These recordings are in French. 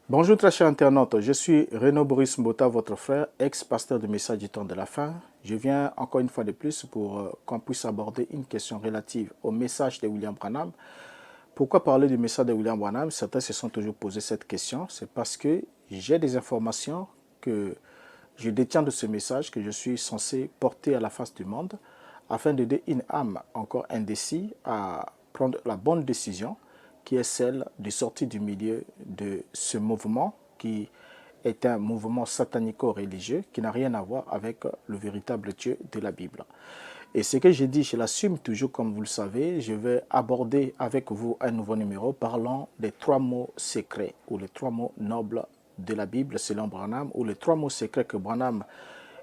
Bonjour très chers internautes, je suis Renaud Boris Mbota, votre frère, ex-pasteur de Message du temps de la fin. Je viens encore une fois de plus pour qu'on puisse aborder une question relative au message de William Branham. Pourquoi parler du message de William Branham? Certains se sont toujours posé cette question. C'est parce que j'ai des informations que je détiens de ce message que je suis censé porter à la face du monde afin d'aider une âme encore indécise à prendre la bonne décision qui est celle de sortir du milieu de ce mouvement qui est un mouvement satanico-religieux qui n'a rien à voir avec le véritable Dieu de la Bible. Et ce que j'ai dit, je l'assume toujours comme vous le savez. Je vais aborder avec vous un nouveau numéro parlant des 3 mots secrets ou les 3 mots nobles de la Bible selon Branham ou les 3 mots secrets que Branham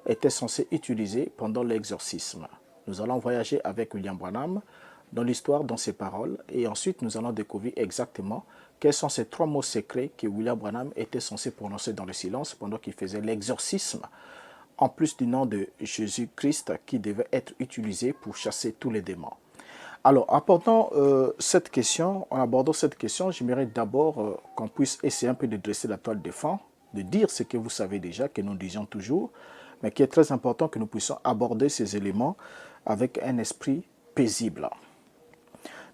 était censé utiliser pendant l'exorcisme. Nous allons voyager avec William Branham dans l'histoire, dans ses paroles, et ensuite nous allons découvrir exactement quels sont ces 3 mots secrets que William Branham était censé prononcer dans le silence pendant qu'il faisait l'exorcisme, en plus du nom de Jésus-Christ qui devait être utilisé pour chasser tous les démons. Alors, en abordant cette question, j'aimerais d'abord qu'on puisse essayer un peu de dresser la toile de fond, de dire ce que vous savez déjà, que nous disions toujours, mais qui est très important que nous puissions aborder ces éléments avec un esprit paisible.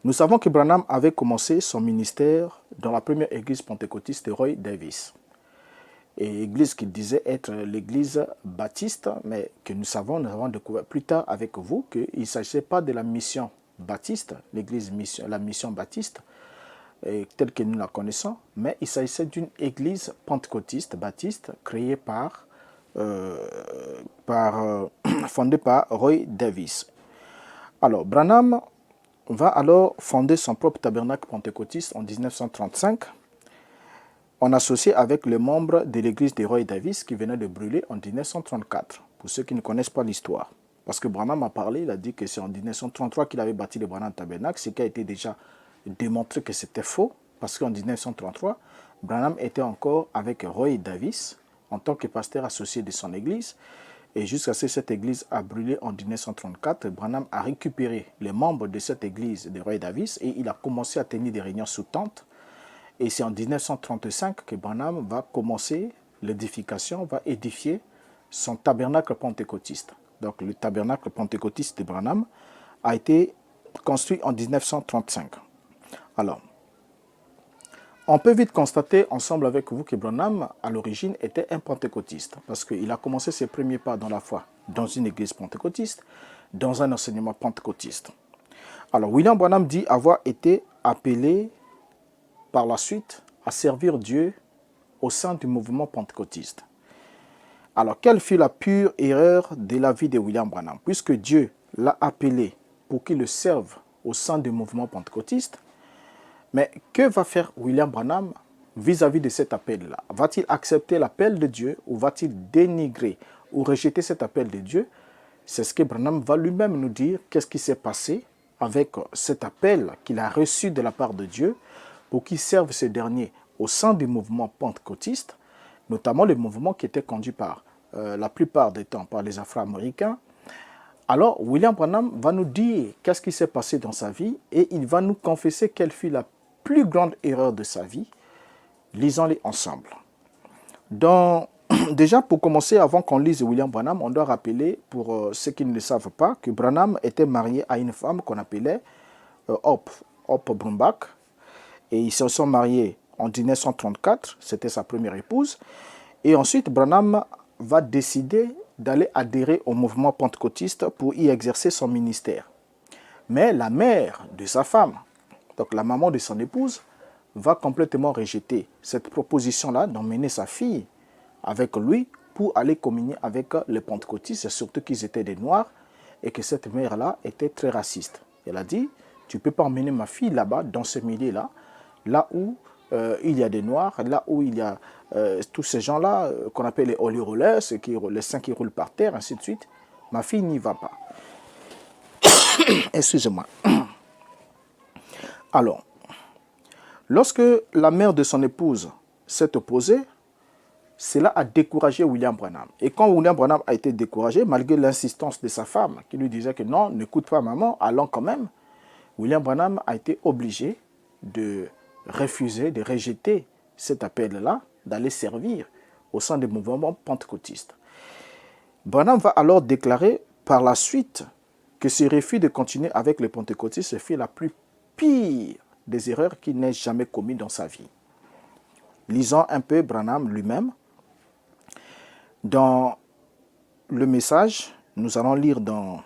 Nous savons que Branham avait commencé son ministère dans la première église pentecôtiste de Roy Davis. Et église qu'il disait être l'église baptiste, mais que nous avons découvert plus tard avec vous qu'il ne s'agissait pas de la mission baptiste, la mission baptiste, telle que nous la connaissons, mais il s'agissait d'une église pentecôtiste baptiste créée fondée par Roy Davis. Alors, Branham va alors fonder son propre tabernacle pentecôtiste en 1935, en associé avec les membres de l'église de Roy Davis qui venait de brûler en 1934, pour ceux qui ne connaissent pas l'histoire. Parce que Branham a parlé, il a dit que c'est en 1933 qu'il avait bâti le Branham Tabernacle, ce qui a été déjà démontré que c'était faux, parce qu'en 1933, Branham était encore avec Roy Davis en tant que pasteur associé de son église. Et jusqu'à ce que cette église a brûlé en 1934, Branham a récupéré les membres de cette église de Roy Davis et il a commencé à tenir des réunions sous tente. Et c'est en 1935 que Branham va commencer l'édification, va édifier son tabernacle pentecôtiste. Donc le tabernacle pentecôtiste de Branham a été construit en 1935. Alors, on peut vite constater ensemble avec vous que Branham, à l'origine, était un pentecôtiste parce qu'il a commencé ses premiers pas dans la foi dans une église pentecôtiste, dans un enseignement pentecôtiste. Alors, William Branham dit avoir été appelé par la suite à servir Dieu au sein du mouvement pentecôtiste. Alors, quelle fut la pure erreur de la vie de William Branham? Puisque Dieu l'a appelé pour qu'il le serve au sein du mouvement pentecôtiste, mais que va faire William Branham vis-à-vis de cet appel-là? Va-t-il accepter l'appel de Dieu ou va-t-il dénigrer ou rejeter cet appel de Dieu? C'est ce que Branham va lui-même nous dire, qu'est-ce qui s'est passé avec cet appel qu'il a reçu de la part de Dieu pour qu'il serve ce dernier au sein du mouvement pentecôtiste, notamment le mouvement qui était conduit par la plupart des temps par les Afro-Américains. Alors, William Branham va nous dire qu'est-ce qui s'est passé dans sa vie et il va nous confesser quelle fut la plus grande erreur de sa vie. Lisons-les ensemble. Déjà, pour commencer, avant qu'on lise William Branham, on doit rappeler, pour ceux qui ne le savent pas, que Branham était marié à une femme qu'on appelait Hope Brumbach. Et ils se sont mariés en 1934, c'était sa première épouse. Et ensuite, Branham va décider d'aller adhérer au mouvement pentecôtiste pour y exercer son ministère. Mais la mère de sa femme, donc la maman de son épouse, va complètement rejeter cette proposition-là d'emmener sa fille avec lui pour aller communier avec les pentecôtistes, surtout qu'ils étaient des Noirs et que cette mère-là était très raciste. Elle a dit, tu ne peux pas emmener ma fille là-bas, dans ce milieu-là, là où il y a des Noirs, là où il y a tous ces gens-là qu'on appelle les holy rollers, les saints qui roulent par terre, ainsi de suite. Ma fille n'y va pas. Excusez-moi. Alors, lorsque la mère de son épouse s'est opposée, cela a découragé William Branham. Et quand William Branham a été découragé, malgré l'insistance de sa femme, qui lui disait que non, n'écoute pas maman, allons quand même, William Branham a été obligé de refuser, de rejeter cet appel-là d'aller servir au sein des mouvements pentecôtistes. Branham va alors déclarer par la suite que ce refus de continuer avec les pentecôtistes fut la plus pire des erreurs qu'il n'ait jamais commises dans sa vie. Lisons un peu Branham lui-même. Dans le message, nous allons lire dans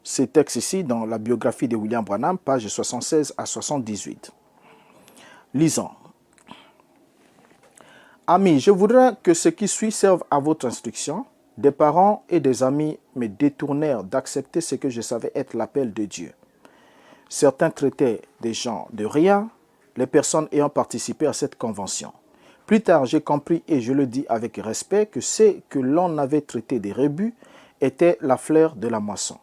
ces textes ici, dans la biographie de William Branham, pages 76 à 78. Lisons. Amis, je voudrais que ce qui suit serve à votre instruction. Des parents et des amis me détournèrent d'accepter ce que je savais être l'appel de Dieu. Certains traitaient des gens de rien, les personnes ayant participé à cette convention. Plus tard, j'ai compris, et je le dis avec respect, que ce que l'on avait traité des rebuts était la fleur de la moisson.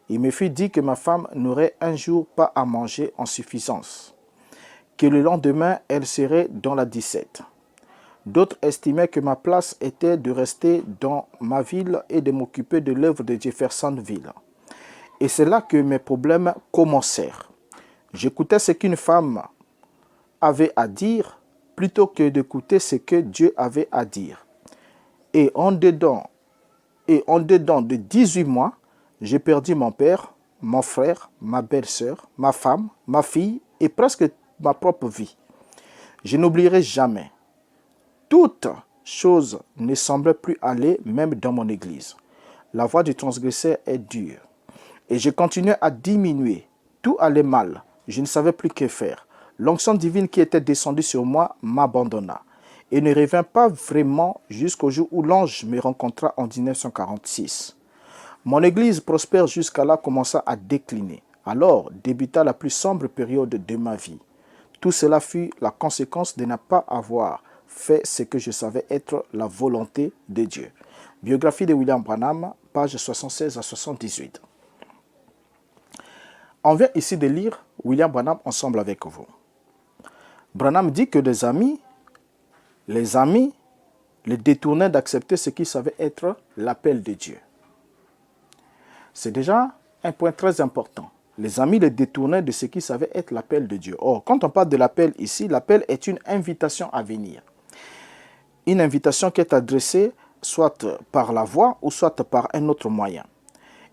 Il me fut dit que ma femme n'aurait un jour pas à manger en suffisance, que le lendemain, elle serait dans la disette. D'autres estimaient que ma place était de rester dans ma ville et de m'occuper de l'œuvre de Jeffersonville. Et c'est là que mes problèmes commencèrent. J'écoutais ce qu'une femme avait à dire plutôt que d'écouter ce que Dieu avait à dire. Et en dedans de 18 mois, j'ai perdu mon père, mon frère, ma belle-sœur, ma femme, ma fille et presque ma propre vie. Je n'oublierai jamais. Toute chose ne semblait plus aller, même dans mon église. La voie du transgresseur est dure. Et je continuais à diminuer. Tout allait mal. Je ne savais plus que faire. L'onction divine qui était descendue sur moi m'abandonna et ne revint pas vraiment jusqu'au jour où l'ange me rencontra en 1946. Mon église prospère jusqu'à là commença à décliner. Alors débuta la plus sombre période de ma vie. Tout cela fut la conséquence de ne pas avoir fait ce que je savais être la volonté de Dieu. Biographie de William Branham, pages 76 à 78. On vient ici de lire William Branham ensemble avec vous. Branham dit que les amis le détournaient d'accepter ce qu'ils savaient être l'appel de Dieu. C'est déjà un point très important. Les amis le détournaient de ce qu'ils savaient être l'appel de Dieu. Or, quand on parle de l'appel ici, l'appel est une invitation à venir. Une invitation qui est adressée soit par la voix ou soit par un autre moyen.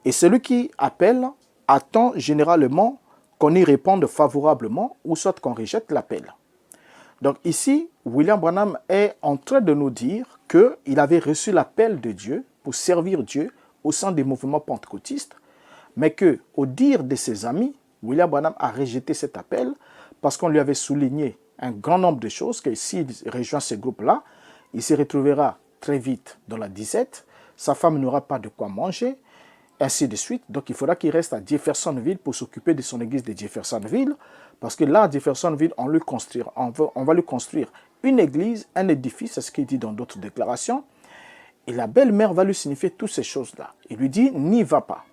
Et celui qui appelle attend généralement qu'on y réponde favorablement ou soit qu'on rejette l'appel. Donc ici, William Branham est en train de nous dire qu'il avait reçu l'appel de Dieu pour servir Dieu au sein des mouvements pentecôtistes, mais qu'au dire de ses amis, William Branham a rejeté cet appel parce qu'on lui avait souligné un grand nombre de choses, que s'il rejoint ce groupe-là, il se retrouvera très vite dans la disette, sa femme n'aura pas de quoi manger, ainsi de suite. Donc il faudra qu'il reste à Jeffersonville pour s'occuper de son église de Jeffersonville, parce que là, à Jeffersonville, on va lui construire une église, un édifice, c'est ce qu'il dit dans d'autres déclarations, et la belle-mère va lui signifier toutes ces choses-là. Il lui dit, n'y va pas.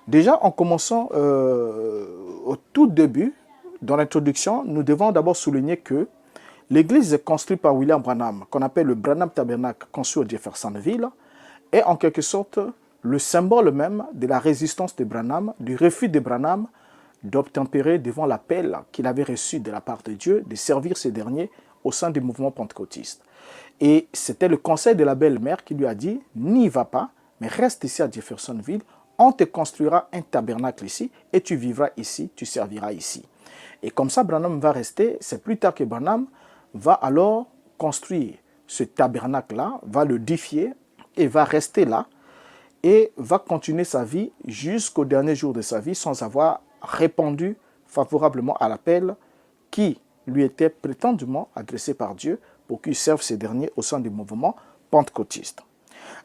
Déjà, en commençant au tout début, dans l'introduction, nous devons d'abord souligner que l'église construite par William Branham, qu'on appelle le Branham Tabernacle, construit à Jeffersonville, est en quelque sorte le symbole même de la résistance de Branham, du refus de Branham d'obtempérer devant l'appel qu'il avait reçu de la part de Dieu de servir ces derniers au sein du mouvement pentecôtiste. Et c'était le conseil de la belle-mère qui lui a dit « N'y va pas, mais reste ici à Jeffersonville, on te construira un tabernacle ici et tu vivras ici, tu serviras ici. » Et comme ça, Branham va rester, c'est plus tard que Branham va alors construire ce tabernacle-là, va le défier et va rester là et va continuer sa vie jusqu'au dernier jour de sa vie sans avoir répondu favorablement à l'appel qui lui était prétendument adressé par Dieu pour qu'il serve ces derniers au sein du mouvement pentecôtiste.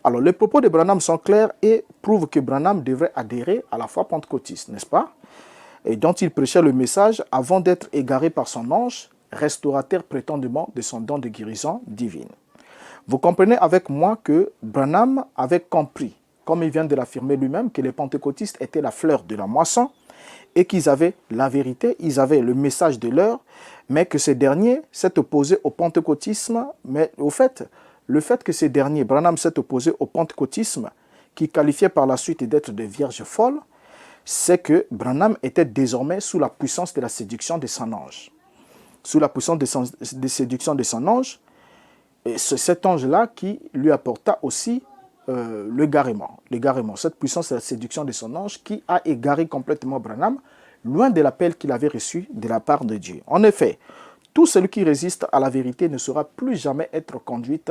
Alors, les propos de Branham sont clairs et prouvent que Branham devrait adhérer à la foi pentecôtiste, n'est-ce pas? Et dont il prêchait le message avant d'être égaré par son ange, restaurateur prétendument de son don de guérison divine. Vous comprenez avec moi que Branham avait compris, comme il vient de l'affirmer lui-même, que les pentecôtistes étaient la fleur de la moisson et qu'ils avaient la vérité, ils avaient le message de l'heure, mais que ces derniers s'est opposé au pentecôtisme, mais au fait, le fait que ces derniers, Branham s'est opposé au pentecôtisme, qui qualifiait par la suite d'être des vierges folles, c'est que Branham était désormais sous la puissance de la séduction de son ange. Sous la puissance de séduction de son ange, Et c'est cet ange-là qui lui apporta aussi l'égarement. Cette puissance de la séduction de son ange qui a égaré complètement Branham, loin de l'appel qu'il avait reçu de la part de Dieu. En effet, tout celui qui résiste à la vérité ne saura plus jamais être conduit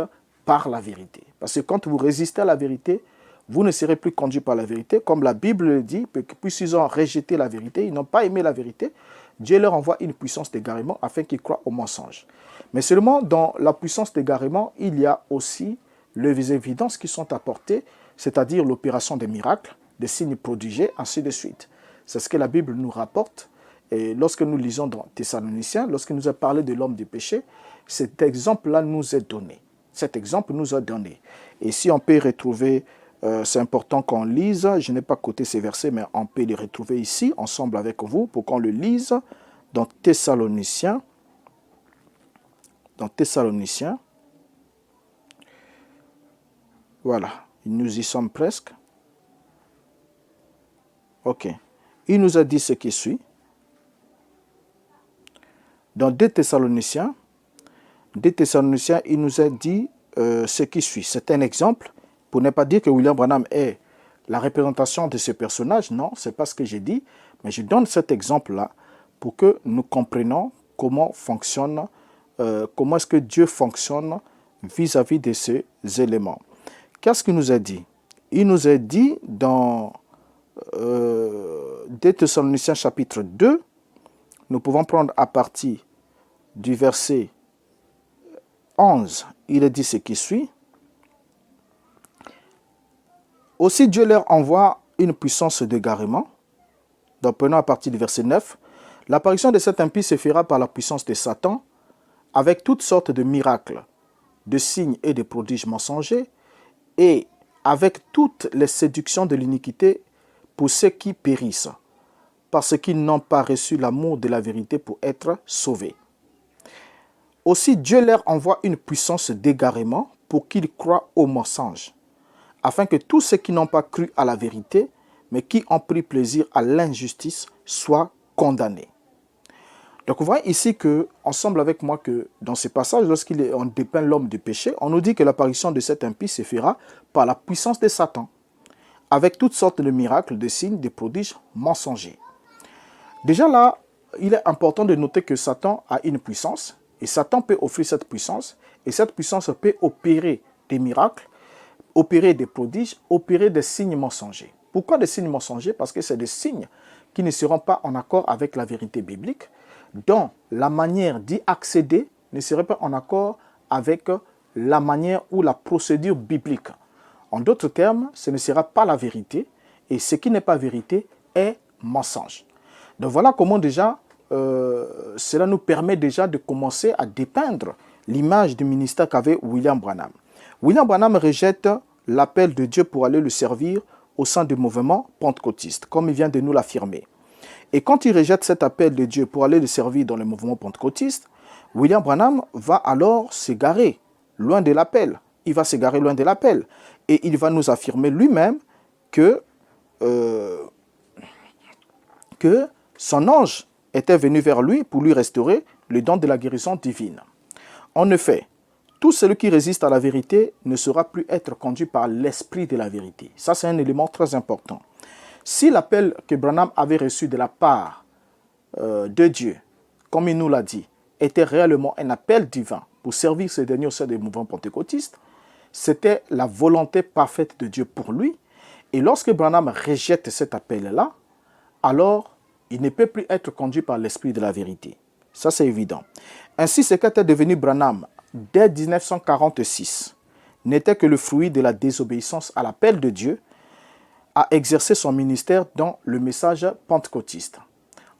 par la vérité. Parce que quand vous résistez à la vérité, vous ne serez plus conduit par la vérité. Comme la Bible le dit, puisqu'ils ont rejeté la vérité, ils n'ont pas aimé la vérité, Dieu leur envoie une puissance d'égarement afin qu'ils croient au mensonge. Mais seulement dans la puissance d'égarement, il y a aussi les évidences qui sont apportées, c'est-à-dire l'opération des miracles, des signes prodigés, ainsi de suite. C'est ce que la Bible nous rapporte. Et lorsque nous lisons dans Thessaloniciens, lorsqu'il nous a parlé de l'homme du péché, cet exemple-là nous est donné. Cet exemple nous a donné. Et si on peut retrouver, c'est important qu'on lise, je n'ai pas coté ces versets, mais on peut les retrouver ici, ensemble avec vous, pour qu'on le lise dans Thessaloniciens. Dans Thessaloniciens. Voilà, nous y sommes presque. Ok. Il nous a dit ce qui suit. Dans 2 Thessaloniciens, il nous a dit ce qui suit. C'est un exemple, pour ne pas dire que William Branham est la représentation de ce personnage. Non, ce n'est pas ce que j'ai dit, mais je donne cet exemple-là pour que nous comprenions comment fonctionne, comment est-ce que Dieu fonctionne vis-à-vis de ces éléments. Qu'est-ce qu'il nous a dit? Il nous a dit dans 2 Thessaloniciens chapitre 2, nous pouvons prendre à partir du verset 11, il est dit ce qui suit. Aussi Dieu leur envoie une puissance d'égarement. Donc prenons à partir du verset 9. L'apparition de cet impie se fera par la puissance de Satan, avec toutes sortes de miracles, de signes et de prodiges mensongers, et avec toutes les séductions de l'iniquité pour ceux qui périssent, parce qu'ils n'ont pas reçu l'amour de la vérité pour être sauvés. Aussi Dieu leur envoie une puissance d'égarement pour qu'ils croient au mensonge, afin que tous ceux qui n'ont pas cru à la vérité, mais qui ont pris plaisir à l'injustice, soient condamnés. Donc vous voyez ici que, ensemble avec moi, que dans ce passage, lorsqu'on dépeint l'homme du péché, on nous dit que l'apparition de cet impie se fera par la puissance de Satan, avec toutes sortes de miracles, de signes, de prodiges mensongers. Déjà là, il est important de noter que Satan a une puissance, et Satan peut offrir cette puissance, et cette puissance peut opérer des miracles, opérer des prodiges, opérer des signes mensongers. Pourquoi des signes mensongers? Parce que c'est des signes qui ne seront pas en accord avec la vérité biblique, dont la manière d'y accéder ne serait pas en accord avec la manière ou la procédure biblique. En d'autres termes, ce ne sera pas la vérité, et ce qui n'est pas vérité est mensonge. Donc voilà comment déjà, cela nous permet déjà de commencer à dépeindre l'image du ministère qu'avait William Branham. William Branham rejette l'appel de Dieu pour aller le servir au sein du mouvement pentecôtiste, comme il vient de nous l'affirmer. Et quand il rejette cet appel de Dieu pour aller le servir dans le mouvement pentecôtiste, William Branham va alors s'égarer loin de l'appel. Il va s'égarer loin de l'appel. Et il va nous affirmer lui-même que son ange était venu vers lui pour lui restaurer le don de la guérison divine. En effet, tout celui qui résiste à la vérité ne saura plus être conduit par l'esprit de la vérité. Ça, c'est un élément très important. Si l'appel que Branham avait reçu de la part de Dieu, comme il nous l'a dit, était réellement un appel divin pour servir ce dernier au sein des mouvements pentecôtistes, c'était la volonté parfaite de Dieu pour lui. Et lorsque Branham rejette cet appel-là, alors il ne peut plus être conduit par l'esprit de la vérité. Ça, c'est évident. Ainsi, ce qu'était devenu Branham dès 1946 n'était que le fruit de la désobéissance à l'appel de Dieu à exercer son ministère dans le message pentecôtiste.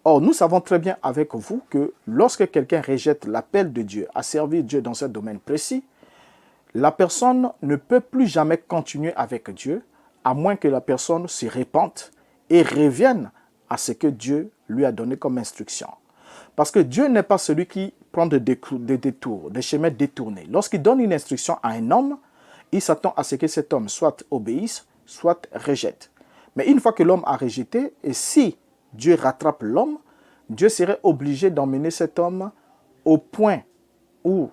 Or, nous savons très bien avec vous que lorsque quelqu'un rejette l'appel de Dieu à servir Dieu dans un domaine précis, la personne ne peut plus jamais continuer avec Dieu, à moins que la personne se repente et revienne à ce que Dieu lui a donné comme instruction. Parce que Dieu n'est pas celui qui prend des détours, des chemins détournés. Lorsqu'il donne une instruction à un homme, il s'attend à ce que cet homme soit obéisse, soit rejette. Mais une fois que l'homme a rejeté, et si Dieu rattrape l'homme, Dieu serait obligé d'emmener cet homme au point où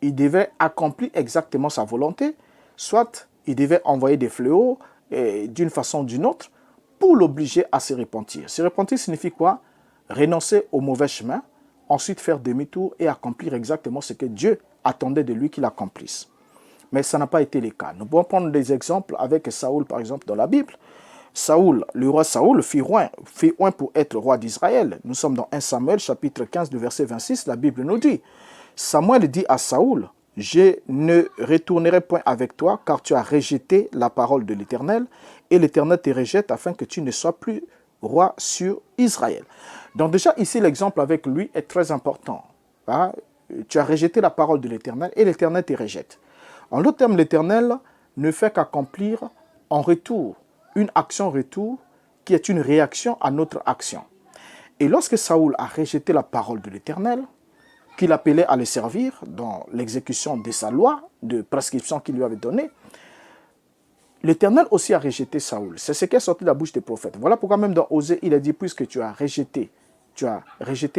il devait accomplir exactement sa volonté, soit il devait envoyer des fléaux d'une façon ou d'une autre pour l'obliger à se repentir. Se repentir signifie quoi? Renoncer au mauvais chemin, ensuite faire demi-tour et accomplir exactement ce que Dieu attendait de lui qu'il accomplisse. Mais ça n'a pas été le cas. Nous pouvons prendre des exemples avec Saoul, par exemple, dans la Bible. Saoul, le roi Saoul fit oint pour être roi d'Israël. Nous sommes dans 1 Samuel, chapitre 15, du verset 26, la Bible nous dit, Samuel dit à Saoul, « Je ne retournerai point avec toi, car tu as rejeté la parole de l'Éternel, et l'Éternel te rejette afin que tu ne sois plus roi sur Israël. » Donc déjà ici, l'exemple avec lui est très important. Hein? Tu as rejeté la parole de l'Éternel, et l'Éternel te rejette. En d'autres termes, l'Éternel ne fait qu'accomplir en retour une action retour qui est une réaction à notre action. Et lorsque Saoul a rejeté la parole de l'Éternel, qu'il appelait à le servir dans l'exécution de sa loi, de prescription qu'il lui avait donnée, l'Éternel aussi a rejeté Saoul. C'est ce qui est sorti de la bouche des prophètes. Voilà pourquoi même dans Osée, il a dit, puisque tu as rejeté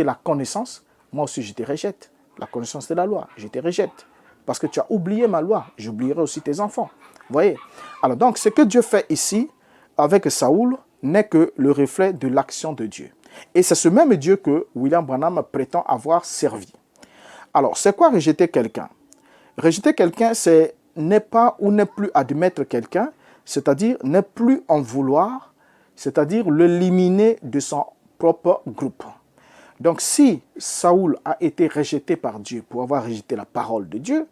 la connaissance, moi aussi je te rejette. La connaissance de la loi, je te rejette. Parce que tu as oublié ma loi, j'oublierai aussi tes enfants. Vous voyez? Alors donc, ce que Dieu fait ici, avec Saoul, n'est que le reflet de l'action de Dieu. Et c'est ce même Dieu que William Branham prétend avoir servi. Alors, c'est quoi rejeter quelqu'un? Rejeter quelqu'un, c'est n'est pas ou n'est plus admettre quelqu'un, c'est-à-dire n'est plus en vouloir, c'est-à-dire l'éliminer de son propre groupe. Donc, si Saoul a été rejeté par Dieu pour avoir rejeté la parole de Dieu,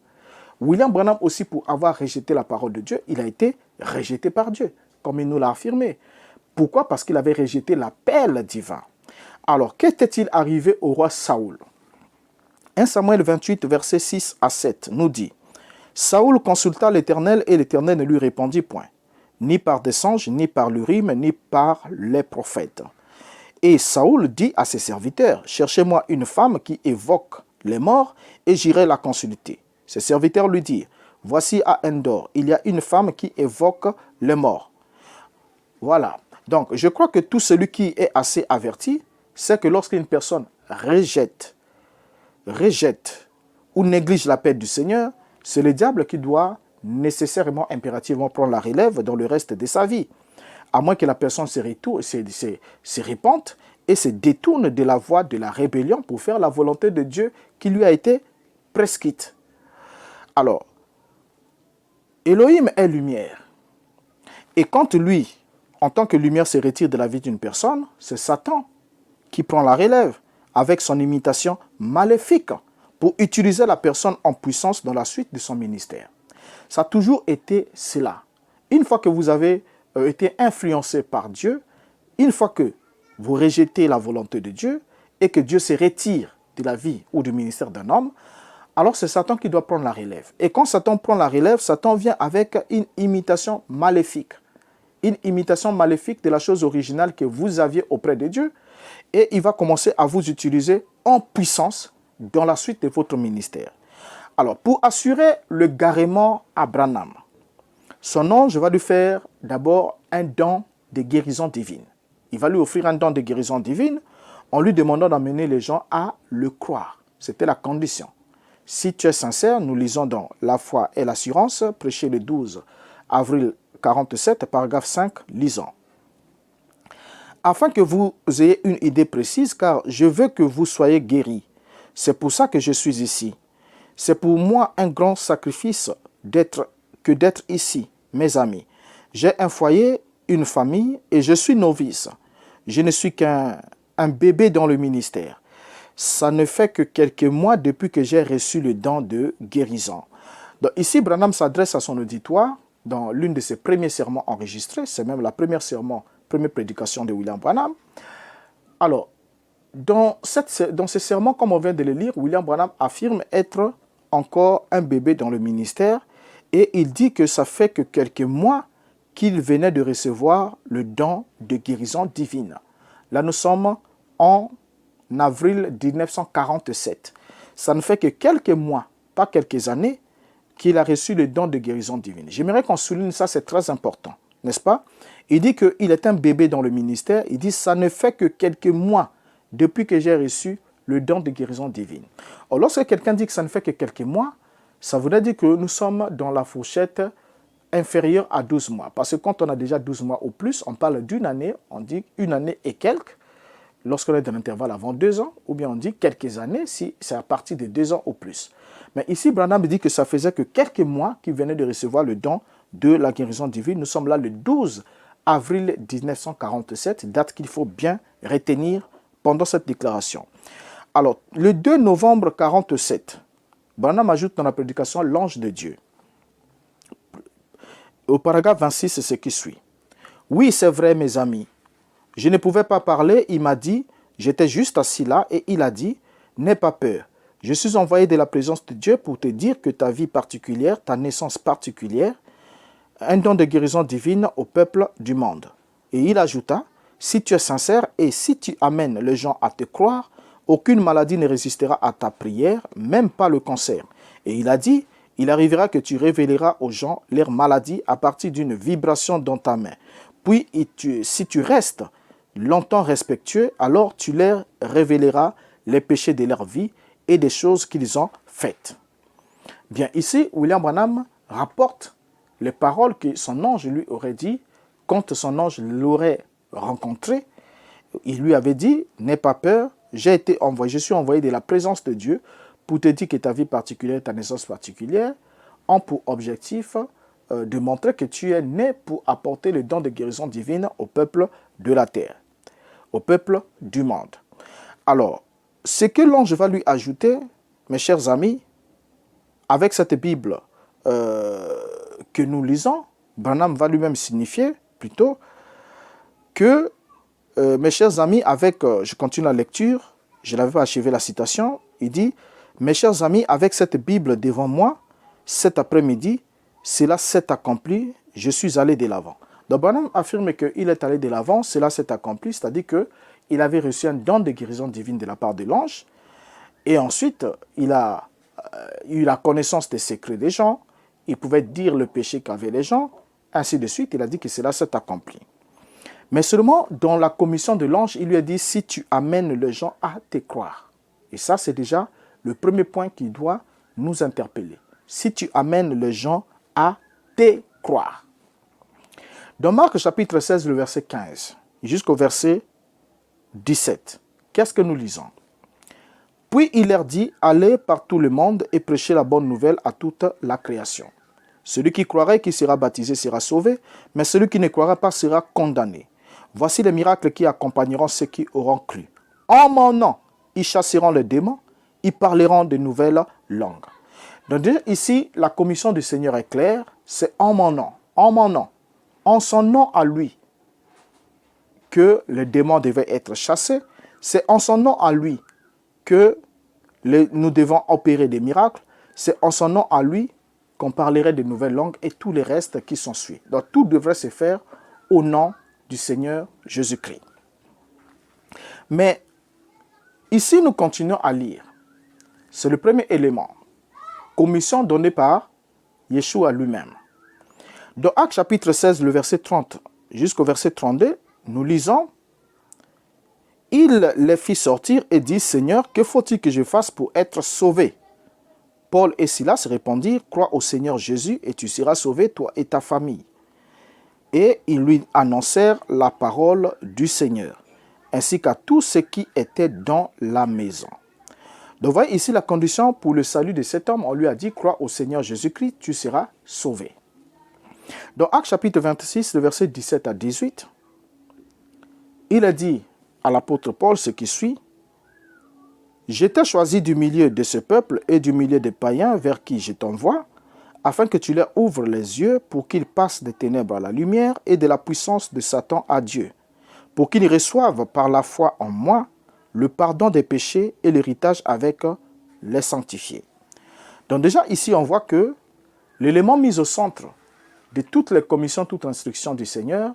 William Branham aussi, pour avoir rejeté la parole de Dieu, il a été rejeté par Dieu, comme il nous l'a affirmé. Pourquoi? Parce qu'il avait rejeté l'appel divin. Alors, qu'était-il arrivé au roi Saoul? 1 Samuel 28, versets 6 à 7 nous dit, « Saoul consulta l'Éternel et l'Éternel ne lui répondit point, ni par des songes, ni par l'Urim, ni par les prophètes. Et Saoul dit à ses serviteurs, « Cherchez-moi une femme qui évoque les morts et j'irai la consulter. » Ses serviteurs lui dirent, « Voici à Endor, il y a une femme qui évoque les morts. » Voilà. Donc, je crois que tout celui qui est assez averti, c'est que lorsqu'une personne rejette ou néglige l'appel du Seigneur, c'est le diable qui doit nécessairement, impérativement prendre la relève dans le reste de sa vie. À moins que la personne se répente et se détourne de la voie de la rébellion pour faire la volonté de Dieu qui lui a été prescrite. Alors, Elohim est lumière. Et quand lui, en tant que lumière, se retire de la vie d'une personne, c'est Satan qui prend la relève avec son imitation maléfique pour utiliser la personne en puissance dans la suite de son ministère. Ça a toujours été cela. Une fois que vous avez été influencé par Dieu, une fois que vous rejetez la volonté de Dieu et que Dieu se retire de la vie ou du ministère d'un homme, alors c'est Satan qui doit prendre la relève. Et quand Satan prend la relève, Satan vient avec une imitation maléfique. Une imitation maléfique de la chose originale que vous aviez auprès de Dieu. Et il va commencer à vous utiliser en puissance dans la suite de votre ministère. Alors, pour assurer le garement à Branham, son ange va lui faire d'abord un don de guérison divine. Il va lui offrir un don de guérison divine en lui demandant d'amener les gens à le croire. C'était la condition. Si tu es sincère, nous lisons dans La foi et l'assurance, prêché le 12 avril 47, paragraphe 5, lisons. Afin que vous ayez une idée précise, car je veux que vous soyez guéris. C'est pour ça que je suis ici. C'est pour moi un grand sacrifice d'être ici, mes amis. J'ai un foyer, une famille, et je suis novice. Je ne suis qu'un bébé dans le ministère. Ça ne fait que quelques mois depuis que j'ai reçu le don de guérison. Donc ici, Branham s'adresse à son auditoire dans l'une de ses premiers sermons enregistrés. C'est même la première prédication de William Branham. Alors, dans ces sermons, comme on vient de le lire, William Branham affirme être encore un bébé dans le ministère et il dit que ça fait que quelques mois qu'il venait de recevoir le don de guérison divine. Là, nous sommes en avril 1947. Ça ne fait que quelques mois, pas quelques années, qu'il a reçu le don de guérison divine. J'aimerais qu'on souligne ça, c'est très important, n'est-ce pas? Il dit qu'il est un bébé dans le ministère. Il dit ça ne fait que quelques mois depuis que j'ai reçu le don de guérison divine. Or, lorsque quelqu'un dit que ça ne fait que quelques mois, Ça voudrait dire que nous sommes dans la fourchette inférieure à 12 mois. Parce que quand on a déjà 12 mois ou plus, on parle d'une année, on dit une année et quelques, lorsqu'on est dans l'intervalle avant 2 ans, ou bien on dit quelques années si c'est à partir de 2 ans ou plus. Mais ici, Branham dit que ça faisait que quelques mois qu'il venait de recevoir le don de la guérison divine. Nous sommes là le 12 avril 1947, date qu'il faut bien retenir pendant cette déclaration. Alors, le 2 novembre 1947, Branham ajoute dans la prédication l'ange de Dieu. Au paragraphe 26, c'est ce qui suit. Oui, c'est vrai, mes amis. Je ne pouvais pas parler, il m'a dit, j'étais juste assis là, et il a dit, n'aie pas peur. Je suis envoyé de la présence de Dieu pour te dire que ta vie particulière, ta naissance particulière, un don de guérison divine au peuple du monde. Et il ajouta, si tu es sincère et si tu amènes les gens à te croire, aucune maladie ne résistera à ta prière, même pas le cancer. Et il a dit, il arrivera que tu révéleras aux gens leurs maladies à partir d'une vibration dans ta main. Puis, si tu restes longtemps respectueux, alors tu leur révéleras les péchés de leur vie et des choses qu'ils ont faites. Bien, ici, William Branham rapporte les paroles que son ange lui aurait dit quand son ange l'aurait rencontré. Il lui avait dit, n'aie pas peur, je suis envoyé de la présence de Dieu pour te dire que ta vie particulière, ta naissance particulière, ont pour objectif de montrer que tu es né pour apporter le don de guérison divine au peuple de la terre, au peuple du monde. Alors, ce que l'ange va lui ajouter, mes chers amis, avec cette Bible que nous lisons, Branham va lui-même signifier plutôt que, mes chers amis, je continue la lecture, je n'avais pas achevé la citation, il dit, mes chers amis, avec cette Bible devant moi, cet après-midi, cela s'est accompli, je suis allé de l'avant. Donc Branham affirme qu'il est allé de l'avant, cela s'est accompli, c'est-à-dire qu'il avait reçu un don de guérison divine de la part de l'ange, et ensuite, il a eu la connaissance des secrets des gens, il pouvait dire le péché qu'avaient les gens, ainsi de suite, il a dit que cela s'est accompli. Mais seulement dans la commission de l'ange, il lui a dit, si tu amènes les gens à te croire. Et ça, c'est déjà le premier point qui doit nous interpeller. Si tu amènes les gens à te croire. Dans Marc chapitre 16, le verset 15, jusqu'au verset 17, qu'est-ce que nous lisons? Puis il leur dit, allez par tout le monde et prêchez la bonne nouvelle à toute la création. Celui qui croirait, qui sera baptisé, sera sauvé, mais celui qui ne croira pas sera condamné. Voici les miracles qui accompagneront ceux qui auront cru. En mon nom, ils chasseront les démons, ils parleront de nouvelles langues. Donc déjà, ici, la commission du Seigneur est claire, c'est en mon nom, en son nom à lui, que les démons devaient être chassés, c'est en son nom à lui que nous devons opérer des miracles, c'est en son nom à lui qu'on parlerait de nouvelles langues et tous les restes qui sont suivis. Donc tout devrait se faire au nom du Seigneur Jésus-Christ. Mais ici, nous continuons à lire. C'est le premier élément. Commission donnée par Yeshua lui-même. Dans Actes chapitre 16, le verset 30 jusqu'au verset 32, nous lisons, « Il les fit sortir et dit, Seigneur, que faut-il que je fasse pour être sauvé ?» Paul et Silas répondirent, « Crois au Seigneur Jésus et tu seras sauvé, toi et ta famille. » Et ils lui annoncèrent la parole du Seigneur, ainsi qu'à tous ceux qui étaient dans la maison. Donc, voyez ici la condition pour le salut de cet homme. On lui a dit, crois au Seigneur Jésus-Christ, tu seras sauvé. Dans Actes chapitre 26, le verset 17 à 18, il a dit à l'apôtre Paul ce qui suit, « Je t'ai choisi du milieu de ce peuple et du milieu des païens vers qui je t'envoie, afin que tu leur ouvres les yeux pour qu'ils passent des ténèbres à la lumière et de la puissance de Satan à Dieu, pour qu'ils reçoivent par la foi en moi le pardon des péchés et l'héritage avec les sanctifiés. » Donc déjà ici on voit que l'élément mis au centre de toutes les commissions, toute instruction du Seigneur,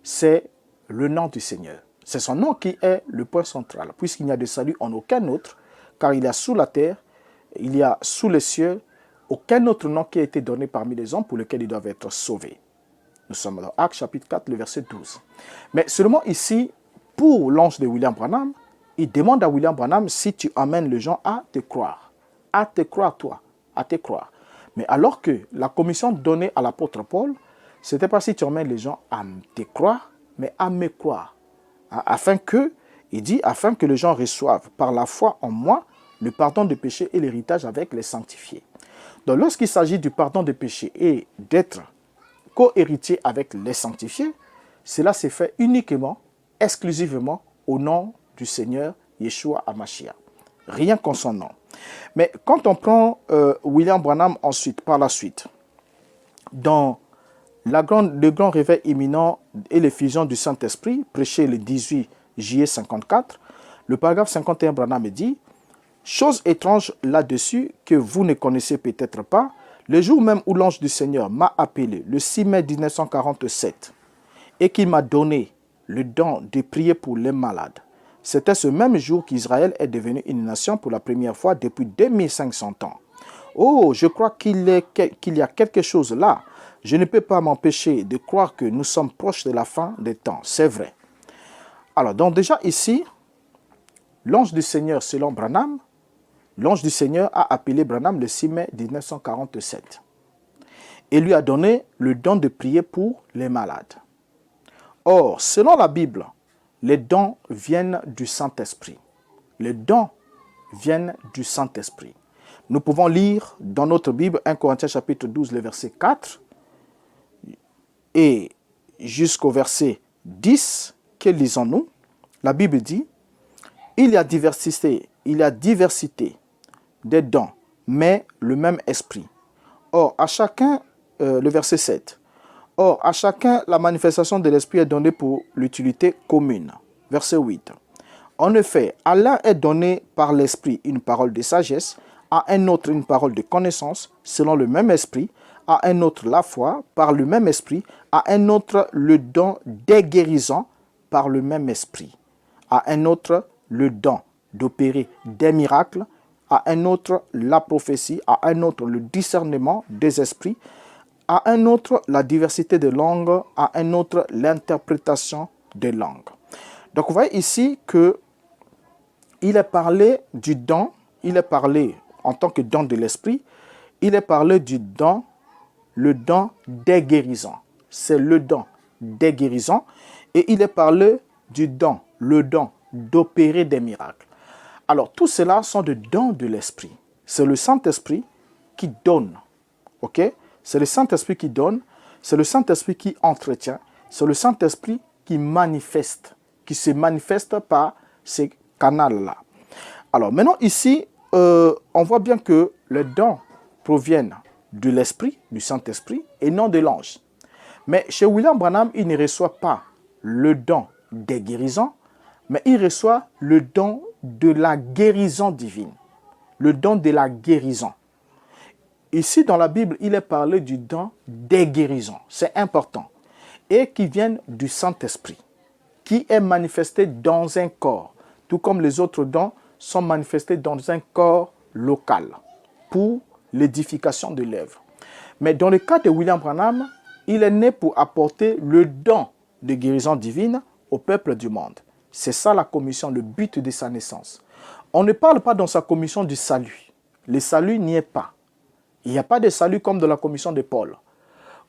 c'est le nom du Seigneur. C'est son nom qui est le point central, puisqu'il n'y a de salut en aucun autre, car il y a sous la terre, il y a sous les cieux, aucun autre nom qui a été donné parmi les hommes pour lequel ils doivent être sauvés. Nous sommes dans Actes chapitre 4, le verset 12. Mais seulement ici, pour l'ange de William Branham, il demande à William Branham si tu amènes les gens à te croire toi, à te croire. Mais alors que la commission donnée à l'apôtre Paul, ce n'était pas si tu emmènes les gens à te croire, mais à me croire. Afin que, il dit, afin que les gens reçoivent par la foi en moi le pardon des péchés et l'héritage avec les sanctifiés. Donc lorsqu'il s'agit du pardon des péchés et d'être co-héritier avec les sanctifiés, cela s'est fait uniquement, exclusivement au nom du Seigneur Yeshua HaMashiach. Rien qu'en son nom. Mais quand on prend William Branham ensuite, par la suite, dans le grand réveil imminent et l'effusion du Saint-Esprit, prêché le 18 juillet 54, le paragraphe 51 Branham dit « Chose étrange là-dessus que vous ne connaissez peut-être pas, le jour même où l'ange du Seigneur m'a appelé, le 6 mai 1947, et qu'il m'a donné le don de prier pour les malades, c'était ce même jour qu'Israël est devenu une nation pour la première fois depuis 2500 ans. Oh, je crois qu'il y a quelque chose là. Je ne peux pas m'empêcher de croire que nous sommes proches de la fin des temps. C'est vrai. » Alors, donc déjà ici, l'ange du Seigneur, selon Branham, l'ange du Seigneur a appelé Branham le 6 mai 1947 et lui a donné le don de prier pour les malades. Or, selon la Bible, les dons viennent du Saint-Esprit. Les dons viennent du Saint-Esprit. Nous pouvons lire dans notre Bible 1 Corinthiens chapitre 12, le verset 4 et jusqu'au verset 10, que lisons-nous? La Bible dit, il y a diversité des dons, mais le même esprit. Or, à chacun, le verset 7, or, à chacun, la manifestation de l'esprit est donnée pour l'utilité commune. Verset 8. En effet, à l'un est donné par l'esprit une parole de sagesse, à un autre une parole de connaissance, selon le même esprit, à un autre la foi, par le même esprit, à un autre le don des guérisons, par le même esprit, à un autre le don d'opérer des miracles, à un autre la prophétie, à un autre le discernement des esprits, à un autre la diversité des langues, à un autre l'interprétation des langues. Donc vous voyez ici que il est parlé du don, il est parlé en tant que don de l'esprit, il est parlé du don, le don des guérisons. C'est le don des guérisons et il est parlé du don, le don d'opérer des miracles. Alors tout cela sont des dons de l'esprit. C'est le Saint-Esprit qui donne, ok? C'est le Saint-Esprit qui donne, c'est le Saint-Esprit qui entretient, c'est le Saint-Esprit qui manifeste, qui se manifeste par ces canaux-là. Alors maintenant ici, on voit bien que les dons proviennent de l'Esprit, du Saint-Esprit, et non de l'ange. Mais chez William Branham, il ne reçoit pas le don des guérisons, mais il reçoit le don de la guérison divine. Le don de la guérison. Ici, dans la Bible, il est parlé du don des guérisons. C'est important. Et qui viennent du Saint-Esprit, qui est manifesté dans un corps, tout comme les autres dons sont manifestés dans un corps local pour l'édification de l'œuvre. Mais dans le cas de William Branham, il est né pour apporter le don de guérison divine au peuple du monde. C'est ça la commission, le but de sa naissance. On ne parle pas dans sa commission du salut. Le salut n'y est pas. Il n'y a pas de salut comme dans la commission de Paul,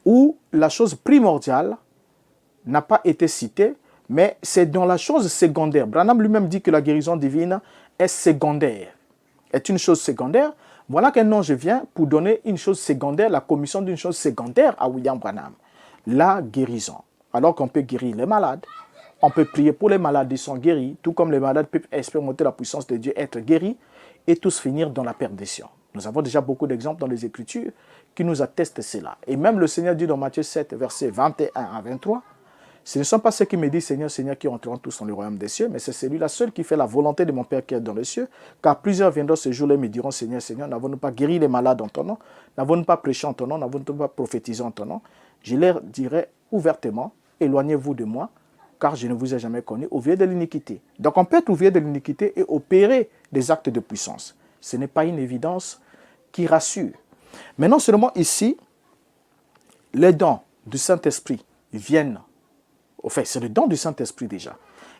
où la chose primordiale n'a pas été citée, mais c'est dans la chose secondaire. Branham lui-même dit que la guérison divine est secondaire, est une chose secondaire. Voilà qu'un ange vient pour donner une chose secondaire, la commission d'une chose secondaire à William Branham, la guérison. Alors qu'on peut guérir les malades, on peut prier pour les malades, ils sont guéris, tout comme les malades peuvent expérimenter la puissance de Dieu, être guéris, et tous finir dans la perdition. Nous avons déjà beaucoup d'exemples dans les Écritures qui nous attestent cela. Et même le Seigneur dit dans Matthieu 7, versets 21 à 23, ce ne sont pas ceux qui me disent Seigneur, Seigneur, qui entreront tous dans le royaume des cieux, mais c'est celui-là seul qui fait la volonté de mon Père qui est dans les cieux. Car plusieurs viendront ce jour-là et me diront Seigneur, Seigneur, n'avons-nous pas guéri les malades en ton nom? N'avons-nous pas prêché en ton nom? N'avons-nous pas prophétisé en ton nom? Je leur dirai ouvertement, éloignez-vous de moi, car je ne vous ai jamais connu, ouvrier de l'iniquité. Donc on peut être ouvrier de l'iniquité et opérer des actes de puissance. Ce n'est pas une évidence qui rassure. Mais non seulement ici, les dons du Saint-Esprit viennent, au fait, c'est le don du Saint-Esprit déjà.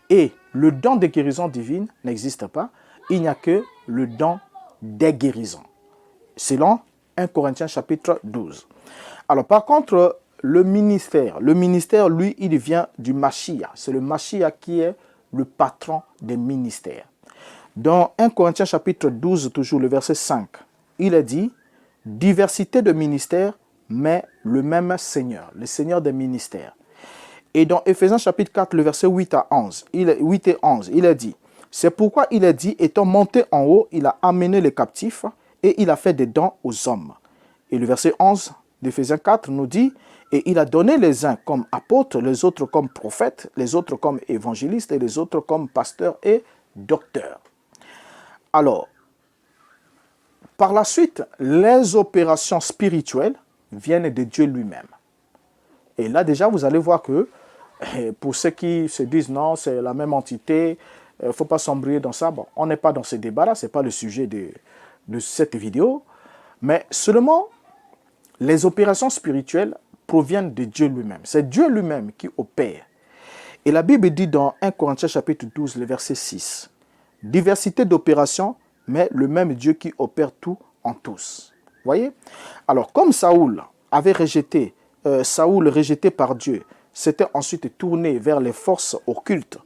Et le don de guérison divine n'existe pas. Il n'y a que le don des guérisons. Selon 1 Corinthiens chapitre 12. Alors par contre, le ministère, lui, il vient du Mashiach. C'est le Mashiach qui est le patron des ministères. Dans 1 Corinthiens chapitre 12, toujours le verset 5, il est dit, diversité de ministères, mais le même Seigneur, le Seigneur des ministères. Et dans Éphésiens chapitre 4, le verset 8 et 11, il est dit, c'est pourquoi il est dit, étant monté en haut, il a amené les captifs et il a fait des dons aux hommes. Et le verset 11 d'Éphésiens 4 nous dit, et il a donné les uns comme apôtres, les autres comme prophètes, les autres comme évangélistes et les autres comme pasteurs et docteurs. Alors, par la suite, les opérations spirituelles viennent de Dieu lui-même. Et là, déjà, vous allez voir que pour ceux qui se disent non, c'est la même entité, il ne faut pas s'embrouiller dans ça. Bon, on n'est pas dans ce débat-là, ce n'est pas le sujet de cette vidéo. Mais seulement, les opérations spirituelles proviennent de Dieu lui-même. C'est Dieu lui-même qui opère. Et la Bible dit dans 1 Corinthiens chapitre 12, le verset 6, « Diversité d'opérations, mais le même Dieu qui opère tout en tous. » Voyez? Alors, comme Saoul rejeté par Dieu, s'était ensuite tourné vers les forces occultes,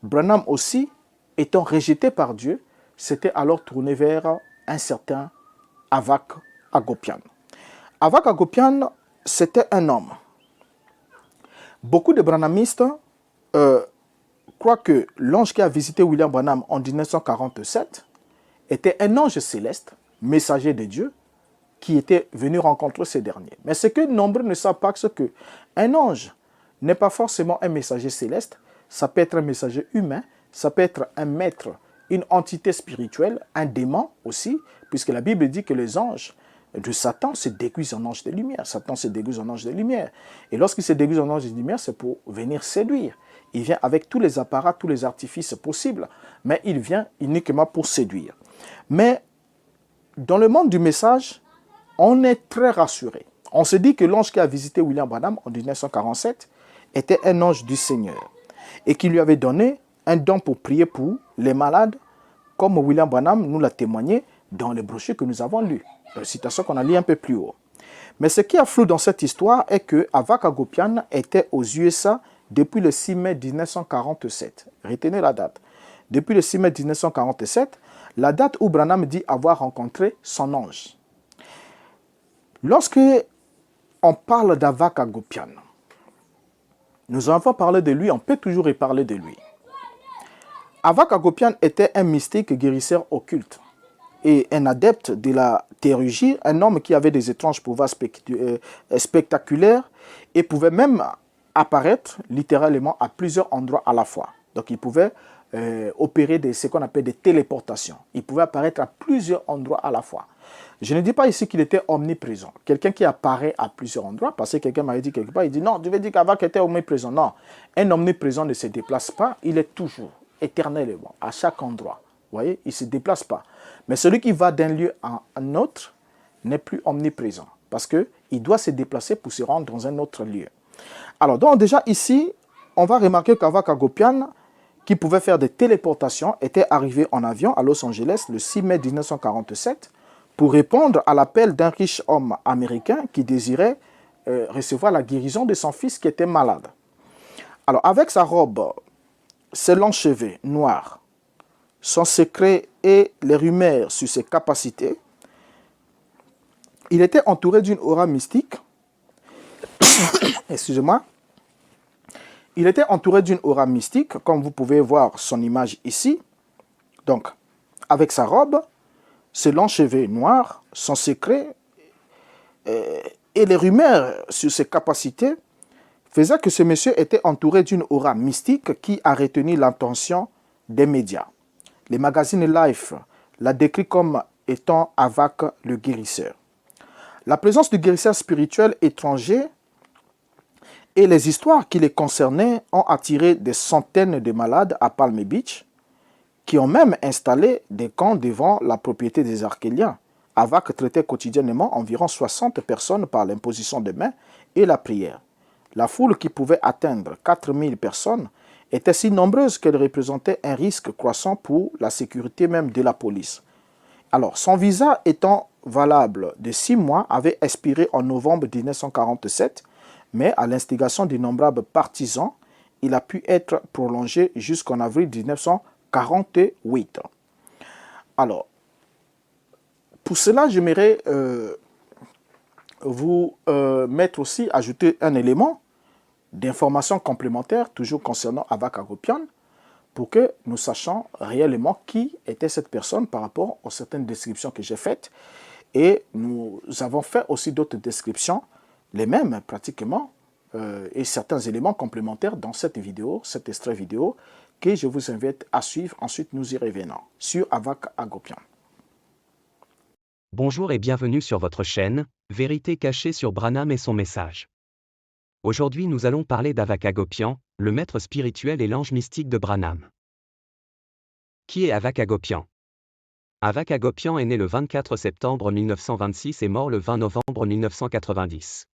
Branham aussi, étant rejeté par Dieu, s'était alors tourné vers un certain Avak Agopian. Avak Agopian, c'était un homme. Beaucoup de branhamistes croient que l'ange qui a visité William Branham en 1947 était un ange céleste, messager de Dieu, qui était venu rencontrer ces derniers. Mais ce que nombreux ne savent pas, c'est qu'un ange n'est pas forcément un messager céleste, ça peut être un messager humain, ça peut être un maître, une entité spirituelle, un démon aussi, puisque la Bible dit que les anges de Satan se déguisent en ange de lumière. Satan se déguise en ange de lumière. Et lorsqu'il se déguise en ange de lumière, c'est pour venir séduire. Il vient avec tous les apparats, tous les artifices possibles, mais il vient uniquement pour séduire. Mais dans le monde du message, on est très rassuré. On se dit que l'ange qui a visité William Branham en 1947 était un ange du Seigneur et qui lui avait donné un don pour prier pour les malades, comme William Branham nous l'a témoigné dans les brochures que nous avons lues. Citation qu'on a lu un peu plus haut. Mais ce qui est flou dans cette histoire est que Avak Agopian était aux USA depuis le 6 mai 1947. Retenez la date. Depuis le 6 mai 1947, la date où Branham dit avoir rencontré son ange. Lorsque on parle d'Avak Agopian, nous avons parlé de lui, on peut toujours y parler de lui. Avak Agopian était un mystique guérisseur occulte et un adepte de la théurgie, un homme qui avait des étranges pouvoirs spectaculaires et pouvait même apparaître littéralement à plusieurs endroits à la fois. Donc il pouvait opérer ce qu'on appelle des téléportations. Il pouvait apparaître à plusieurs endroits à la fois. Je ne dis pas ici qu'il était omniprésent. Quelqu'un qui apparaît à plusieurs endroits, parce que quelqu'un m'avait dit quelque part, il dit non, tu veux dire qu'Avak était omniprésent. Non, un omniprésent ne se déplace pas, il est toujours, éternellement, à chaque endroit. Vous voyez, il ne se déplace pas. Mais celui qui va d'un lieu à un autre n'est plus omniprésent, parce qu'il doit se déplacer pour se rendre dans un autre lieu. Alors, donc déjà ici, on va remarquer qu'Avak Agopian, qui pouvait faire des téléportations, était arrivé en avion à Los Angeles le 6 mai 1947 pour répondre à l'appel d'un riche homme américain qui désirait recevoir la guérison de son fils qui était malade. Alors, avec sa robe, ses longs cheveux noirs, son secret et les rumeurs sur ses capacités, il était entouré d'une aura mystique. Excusez-moi. Il était entouré d'une aura mystique, comme vous pouvez voir son image ici. Donc, avec sa robe, ses longs cheveux noirs, son secret et les rumeurs sur ses capacités faisaient que ce monsieur était entouré d'une aura mystique qui a retenu l'attention des médias. Les magazines Life l'a décrit comme étant Avak le guérisseur. La présence du guérisseur spirituel étranger et les histoires qui les concernaient ont attiré des centaines de malades à Palm Beach, qui ont même installé des camps devant la propriété des Arkéliens. Avak traitait quotidiennement environ 60 personnes par l'imposition de mains et la prière. La foule qui pouvait atteindre 4000 personnes était si nombreuse qu'elle représentait un risque croissant pour la sécurité même de la police. Alors, son visa étant valable de 6 mois avait expiré en novembre 1947, mais à l'instigation d'innombrables partisans, il a pu être prolongé jusqu'en avril 1948. Alors, pour cela, j'aimerais vous mettre aussi, ajouter un élément d'information complémentaire, toujours concernant Avak Agopian, pour que nous sachions réellement qui était cette personne par rapport aux certaines descriptions que j'ai faites. Et nous avons fait aussi d'autres descriptions, les mêmes pratiquement, et certains éléments complémentaires dans cette vidéo, cet extrait vidéo, que je vous invite à suivre. Ensuite, nous y revenons sur Avak Agopian. Bonjour et bienvenue sur votre chaîne, Vérité cachée sur Branham et son message. Aujourd'hui nous allons parler d'Avak Agopian, le maître spirituel et l'ange mystique de Branham. Qui est Avak Agopian? Avak Agopian est né le 24 septembre 1926 et mort le 20 novembre 1990.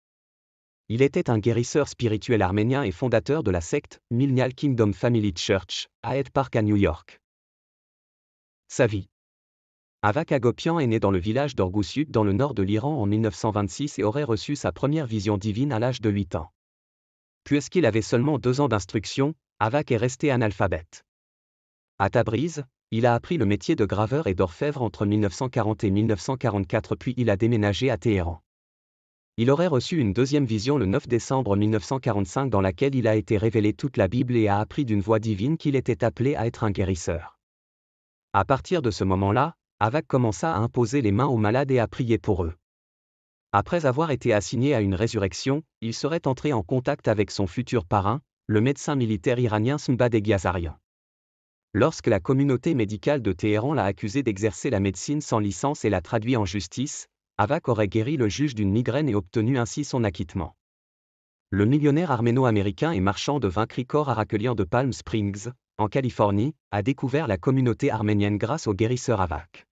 Il était un guérisseur spirituel arménien et fondateur de la secte Millennial Kingdom Family Church, à Hyde Park à New York. Sa vie. Avak Agopian est né dans le village d'Orgousyuk dans le nord de l'Iran en 1926 et aurait reçu sa première vision divine à l'âge de 8 ans. Puisqu'il avait seulement 2 ans d'instruction, Avak est resté analphabète. À Tabriz, il a appris le métier de graveur et d'orfèvre entre 1940 et 1944 puis il a déménagé à Téhéran. Il aurait reçu une deuxième vision le 9 décembre 1945 dans laquelle il a été révélé toute la Bible et a appris d'une voix divine qu'il était appelé à être un guérisseur. À partir de ce moment-là, Avak commença à imposer les mains aux malades et à prier pour eux. Après avoir été assigné à une résurrection, il serait entré en contact avec son futur parrain, le médecin militaire iranien Smbadegh Yazarian. Lorsque la communauté médicale de Téhéran l'a accusé d'exercer la médecine sans licence et l'a traduit en justice, Avak aurait guéri le juge d'une migraine et obtenu ainsi son acquittement. Le millionnaire arméno-américain et marchand de vin Krikor Arakelian de Palm Springs, en Californie, a découvert la communauté arménienne grâce au guérisseur Avak.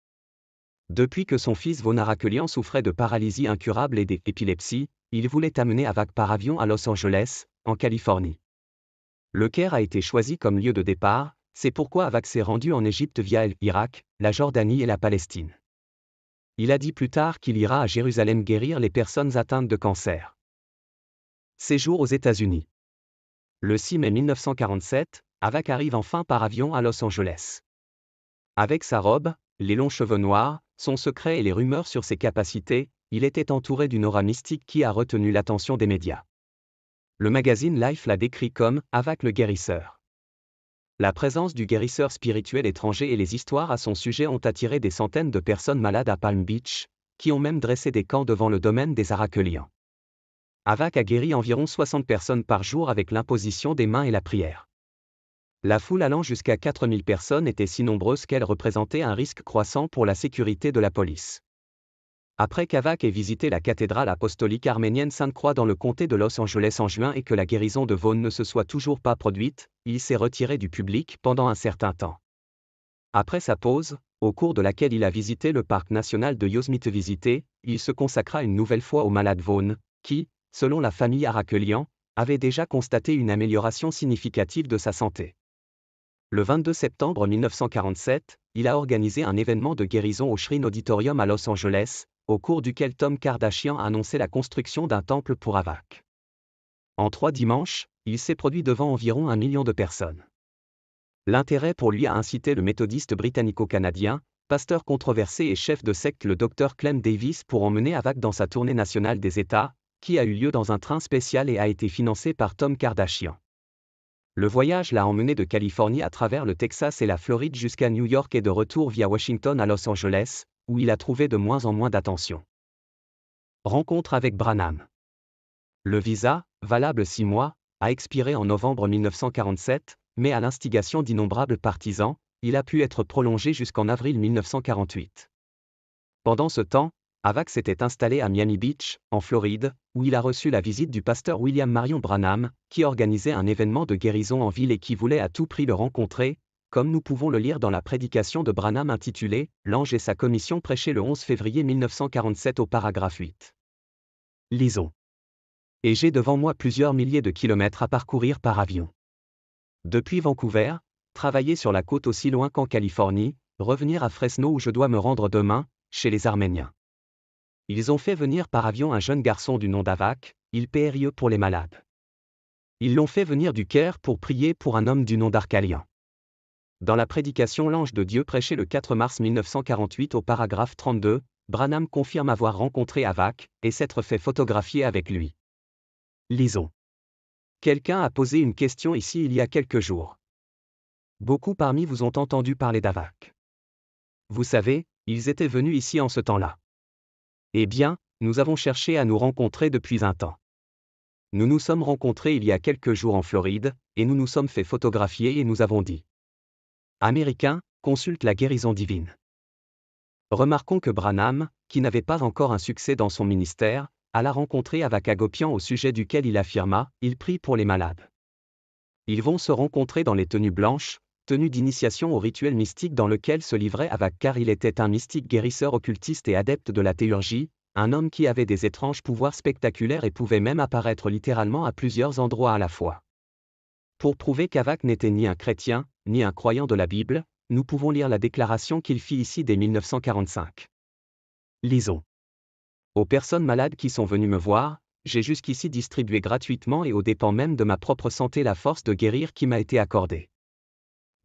Depuis que son fils Von Arakelian souffrait de paralysie incurable et d'épilepsie, il voulait amener Avak par avion à Los Angeles, en Californie. Le Caire a été choisi comme lieu de départ, c'est pourquoi Avak s'est rendu en Égypte via l'Irak, la Jordanie et la Palestine. Il a dit plus tard qu'il ira à Jérusalem guérir les personnes atteintes de cancer. Séjour aux États-Unis. Le 6 mai 1947, Avak arrive enfin par avion à Los Angeles. Avec sa robe, les longs cheveux noirs, son secret et les rumeurs sur ses capacités, il était entouré d'une aura mystique qui a retenu l'attention des médias. Le magazine Life l'a décrit comme « Avak le guérisseur ». La présence du guérisseur spirituel étranger et les histoires à son sujet ont attiré des centaines de personnes malades à Palm Beach, qui ont même dressé des camps devant le domaine des Arakelians. Avak a guéri environ 60 personnes par jour avec l'imposition des mains et la prière. La foule allant jusqu'à 4000 personnes était si nombreuse qu'elle représentait un risque croissant pour la sécurité de la police. Après qu'Avak ait visité la cathédrale apostolique arménienne Sainte-Croix dans le comté de Los Angeles en juin et que la guérison de Vaughn ne se soit toujours pas produite, il s'est retiré du public pendant un certain temps. Après sa pause, au cours de laquelle il a visité le parc national de Yosemite visité, il se consacra une nouvelle fois au malade Vaughn, qui, selon la famille Arakelian, avait déjà constaté une amélioration significative de sa santé. Le 22 septembre 1947, il a organisé un événement de guérison au Shrine Auditorium à Los Angeles, au cours duquel Tom Kardashian a annoncé la construction d'un temple pour Avak. En 3 dimanches, il s'est produit devant environ 1 million de personnes. L'intérêt pour lui a incité le méthodiste britannico-canadien, pasteur controversé et chef de secte le Dr Clem Davis pour emmener Avak dans sa tournée nationale des États, qui a eu lieu dans un train spécial et a été financé par Tom Kardashian. Le voyage l'a emmené de Californie à travers le Texas et la Floride jusqu'à New York et de retour via Washington à Los Angeles, où il a trouvé de moins en moins d'attention. Rencontre avec Branham. Le visa, valable 6 mois, a expiré en novembre 1947, mais à l'instigation d'innombrables partisans, il a pu être prolongé jusqu'en avril 1948. Pendant ce temps, Avak s'était installé à Miami Beach, en Floride, où il a reçu la visite du pasteur William Marion Branham, qui organisait un événement de guérison en ville et qui voulait à tout prix le rencontrer, comme nous pouvons le lire dans la prédication de Branham intitulée « L'ange et sa commission prêchée le 11 février 1947 au paragraphe 8. Lisons. Et j'ai devant moi plusieurs milliers de kilomètres à parcourir par avion. Depuis Vancouver, travailler sur la côte aussi loin qu'en Californie, revenir à Fresno où je dois me rendre demain, chez les Arméniens. Ils ont fait venir par avion un jeune garçon du nom d'Avak, il périt pour les malades. Ils l'ont fait venir du Caire pour prier pour un homme du nom d'Arcalian. Dans la prédication L'Ange de Dieu prêchée le 4 mars 1948 au paragraphe 32, Branham confirme avoir rencontré Avak et s'être fait photographier avec lui. Lisons. Quelqu'un a posé une question ici il y a quelques jours. Beaucoup parmi vous ont entendu parler d'Avak. Vous savez, ils étaient venus ici en ce temps-là. Eh bien, nous avons cherché à nous rencontrer depuis un temps. Nous nous sommes rencontrés il y a quelques jours en Floride, et nous nous sommes fait photographier et nous avons dit. Américain, consulte la guérison divine. Remarquons que Branham, qui n'avait pas encore un succès dans son ministère, alla rencontrer Avak Hagopian au sujet duquel il affirma, il prie pour les malades. Ils vont se rencontrer dans les tenues blanches, tenues d'initiation au rituel mystique dans lequel se livrait Avak car il était un mystique guérisseur occultiste et adepte de la théurgie, un homme qui avait des étranges pouvoirs spectaculaires et pouvait même apparaître littéralement à plusieurs endroits à la fois. Pour prouver qu'Avak n'était ni un chrétien, ni un croyant de la Bible, nous pouvons lire la déclaration qu'il fit ici dès 1945. Lisons. Aux personnes malades qui sont venues me voir, j'ai jusqu'ici distribué gratuitement et aux dépens même de ma propre santé la force de guérir qui m'a été accordée.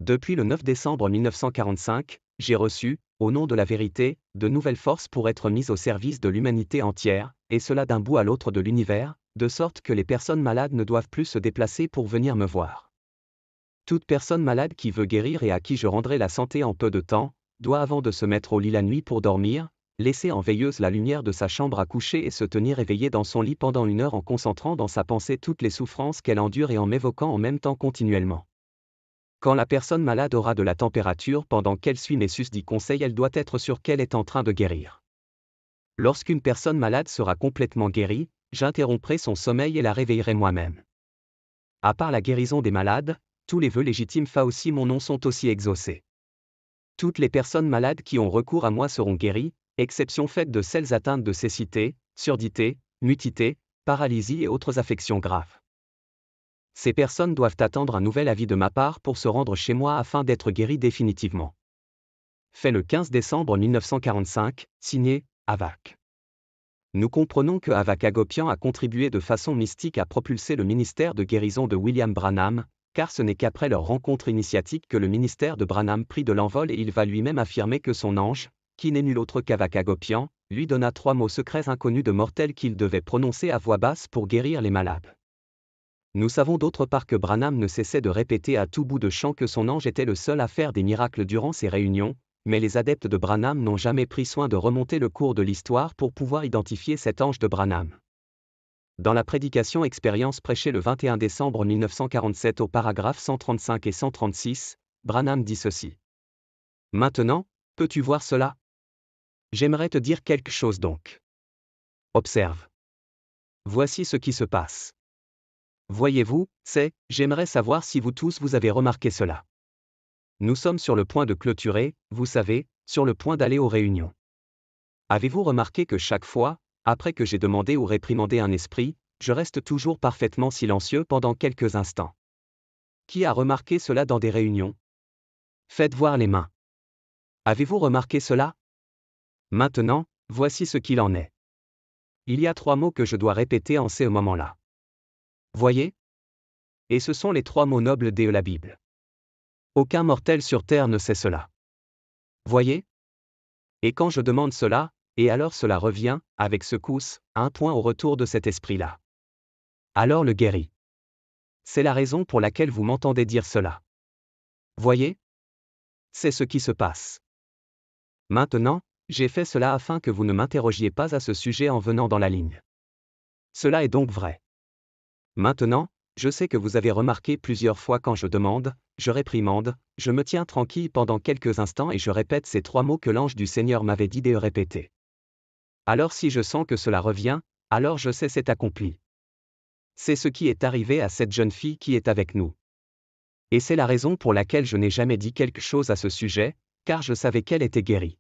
Depuis le 9 décembre 1945, j'ai reçu, au nom de la vérité, de nouvelles forces pour être mises au service de l'humanité entière, et cela d'un bout à l'autre de l'univers, de sorte que les personnes malades ne doivent plus se déplacer pour venir me voir. Toute personne malade qui veut guérir et à qui je rendrai la santé en peu de temps, doit avant de se mettre au lit la nuit pour dormir, laisser en veilleuse la lumière de sa chambre à coucher et se tenir éveillé dans son lit pendant 1 heure en concentrant dans sa pensée toutes les souffrances qu'elle endure et en m'évoquant en même temps continuellement. Quand la personne malade aura de la température pendant qu'elle suit mes susdits conseils, elle doit être sûre qu'elle est en train de guérir. Lorsqu'une personne malade sera complètement guérie, j'interromprai son sommeil et la réveillerai moi-même. À part la guérison des malades, tous les vœux légitimes faits aussi mon nom sont aussi exaucés. Toutes les personnes malades qui ont recours à moi seront guéries, exception faite de celles atteintes de cécité, surdité, mutité, paralysie et autres affections graves. Ces personnes doivent attendre un nouvel avis de ma part pour se rendre chez moi afin d'être guéries définitivement. Fait le 15 décembre 1945, signé, Avak. Nous comprenons que Avak Hagopian a contribué de façon mystique à propulser le ministère de guérison de William Branham, car ce n'est qu'après leur rencontre initiatique que le ministère de Branham prit de l'envol et il va lui-même affirmer que son ange, qui n'est nul autre qu'Avak Hagopian, lui donna 3 mots secrets inconnus de mortels qu'il devait prononcer à voix basse pour guérir les malades. Nous savons d'autre part que Branham ne cessait de répéter à tout bout de champ que son ange était le seul à faire des miracles durant ces réunions, mais les adeptes de Branham n'ont jamais pris soin de remonter le cours de l'histoire pour pouvoir identifier cet ange de Branham. Dans la prédication Expérience prêchée le 21 décembre 1947 au paragraphe 135 et 136, Branham dit ceci. Maintenant, peux-tu voir cela? J'aimerais te dire quelque chose donc. Observe. Voici ce qui se passe. Voyez-vous, j'aimerais savoir si vous tous vous avez remarqué cela. Nous sommes sur le point de clôturer, vous savez, sur le point d'aller aux réunions. Avez-vous remarqué que chaque fois, après que j'ai demandé ou réprimandé un esprit, je reste toujours parfaitement silencieux pendant quelques instants? Qui a remarqué cela dans des réunions? Faites voir les mains. Avez-vous remarqué cela? Maintenant, voici ce qu'il en est. Il y a 3 mots que je dois répéter en ces moments-là. Voyez? Et ce sont les 3 mots nobles de la Bible. Aucun mortel sur terre ne sait cela. Voyez? Et quand je demande cela, et alors cela revient, avec secousse, à un point au retour de cet esprit-là. Alors le guérit. C'est la raison pour laquelle vous m'entendez dire cela. Voyez? C'est ce qui se passe. Maintenant, j'ai fait cela afin que vous ne m'interrogiez pas à ce sujet en venant dans la ligne. Cela est donc vrai. Maintenant, je sais que vous avez remarqué plusieurs fois quand je demande, je réprimande, je me tiens tranquille pendant quelques instants et je répète ces 3 mots que l'ange du Seigneur m'avait dit de répéter. Alors si je sens que cela revient, alors je sais c'est accompli. C'est ce qui est arrivé à cette jeune fille qui est avec nous. Et c'est la raison pour laquelle je n'ai jamais dit quelque chose à ce sujet, car je savais qu'elle était guérie.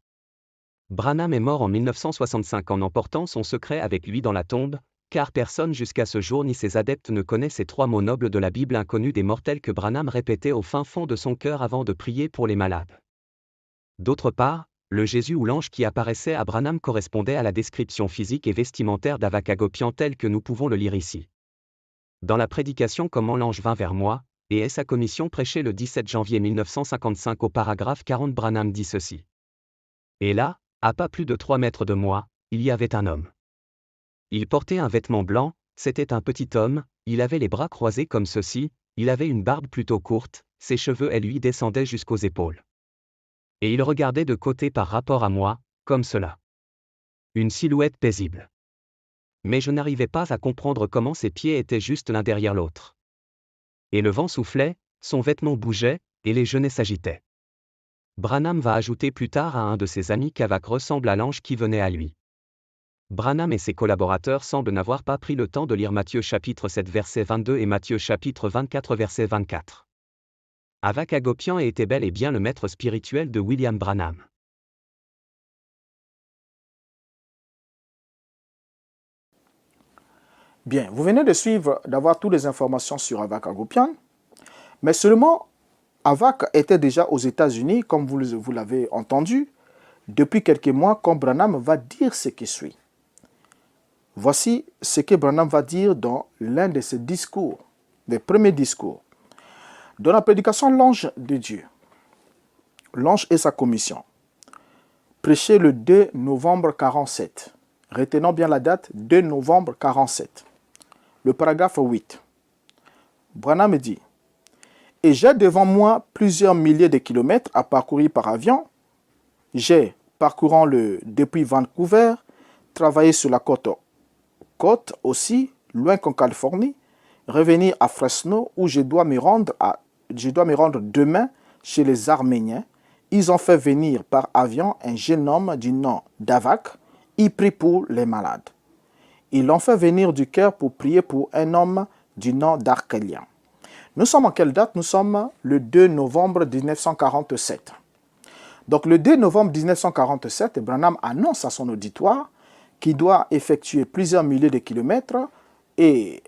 Branham est mort en 1965 en emportant son secret avec lui dans la tombe, car personne jusqu'à ce jour ni ses adeptes ne connaît ces 3 mots nobles de la Bible inconnus des mortels que Branham répétait au fin fond de son cœur avant de prier pour les malades. D'autre part, le Jésus ou l'ange qui apparaissait à Branham correspondait à la description physique et vestimentaire d'Avak Hagopian telle que nous pouvons le lire ici. Dans la prédication Comment l'ange vint vers moi, et est sa commission prêchée le 17 janvier 1955 au paragraphe 40, Branham dit ceci. Et là, à pas plus de 3 mètres de moi, il y avait un homme. Il portait un vêtement blanc, c'était un petit homme, il avait les bras croisés comme ceci, il avait une barbe plutôt courte, ses cheveux et lui descendaient jusqu'aux épaules. Et il regardait de côté par rapport à moi, comme cela. Une silhouette paisible. Mais je n'arrivais pas à comprendre comment ses pieds étaient juste l'un derrière l'autre. Et le vent soufflait, son vêtement bougeait, et les genêts s'agitaient. Branham va ajouter plus tard à un de ses amis qu'Avak ressemble à l'ange qui venait à lui. Branham et ses collaborateurs semblent n'avoir pas pris le temps de lire Matthieu chapitre 7 verset 22 et Matthieu chapitre 24 verset 24. Avak Hagopian était bel et bien le maître spirituel de William Branham. Bien, vous venez de suivre, d'avoir toutes les informations sur Avak Hagopian, mais seulement Avak était déjà aux États-Unis, comme vous l'avez entendu, depuis quelques mois, quand Branham va dire ce qui suit. Voici ce que Branham va dire dans l'un de ses discours, des premiers discours. Dans la prédication L'ange de Dieu, l'ange et sa commission, prêché le 2 novembre 47. Retenons bien la date, 2 novembre 47. Le paragraphe 8. Branham dit: et j'ai devant moi plusieurs milliers de kilomètres à parcourir par avion. J'ai, parcourant depuis Vancouver, travaillé sur la côte aussi, loin qu'en Californie, revenir à Fresno où je dois me rendre demain chez les Arméniens. Ils ont fait venir par avion un jeune homme du nom d'Avak. Il prie pour les malades. Ils l'ont fait venir du cœur pour prier pour un homme du nom d'Arkélian. Nous sommes en quelle date? Nous sommes le 2 novembre 1947. Donc le 2 novembre 1947, Branham annonce à son auditoire qu'il doit effectuer plusieurs milliers de kilomètres et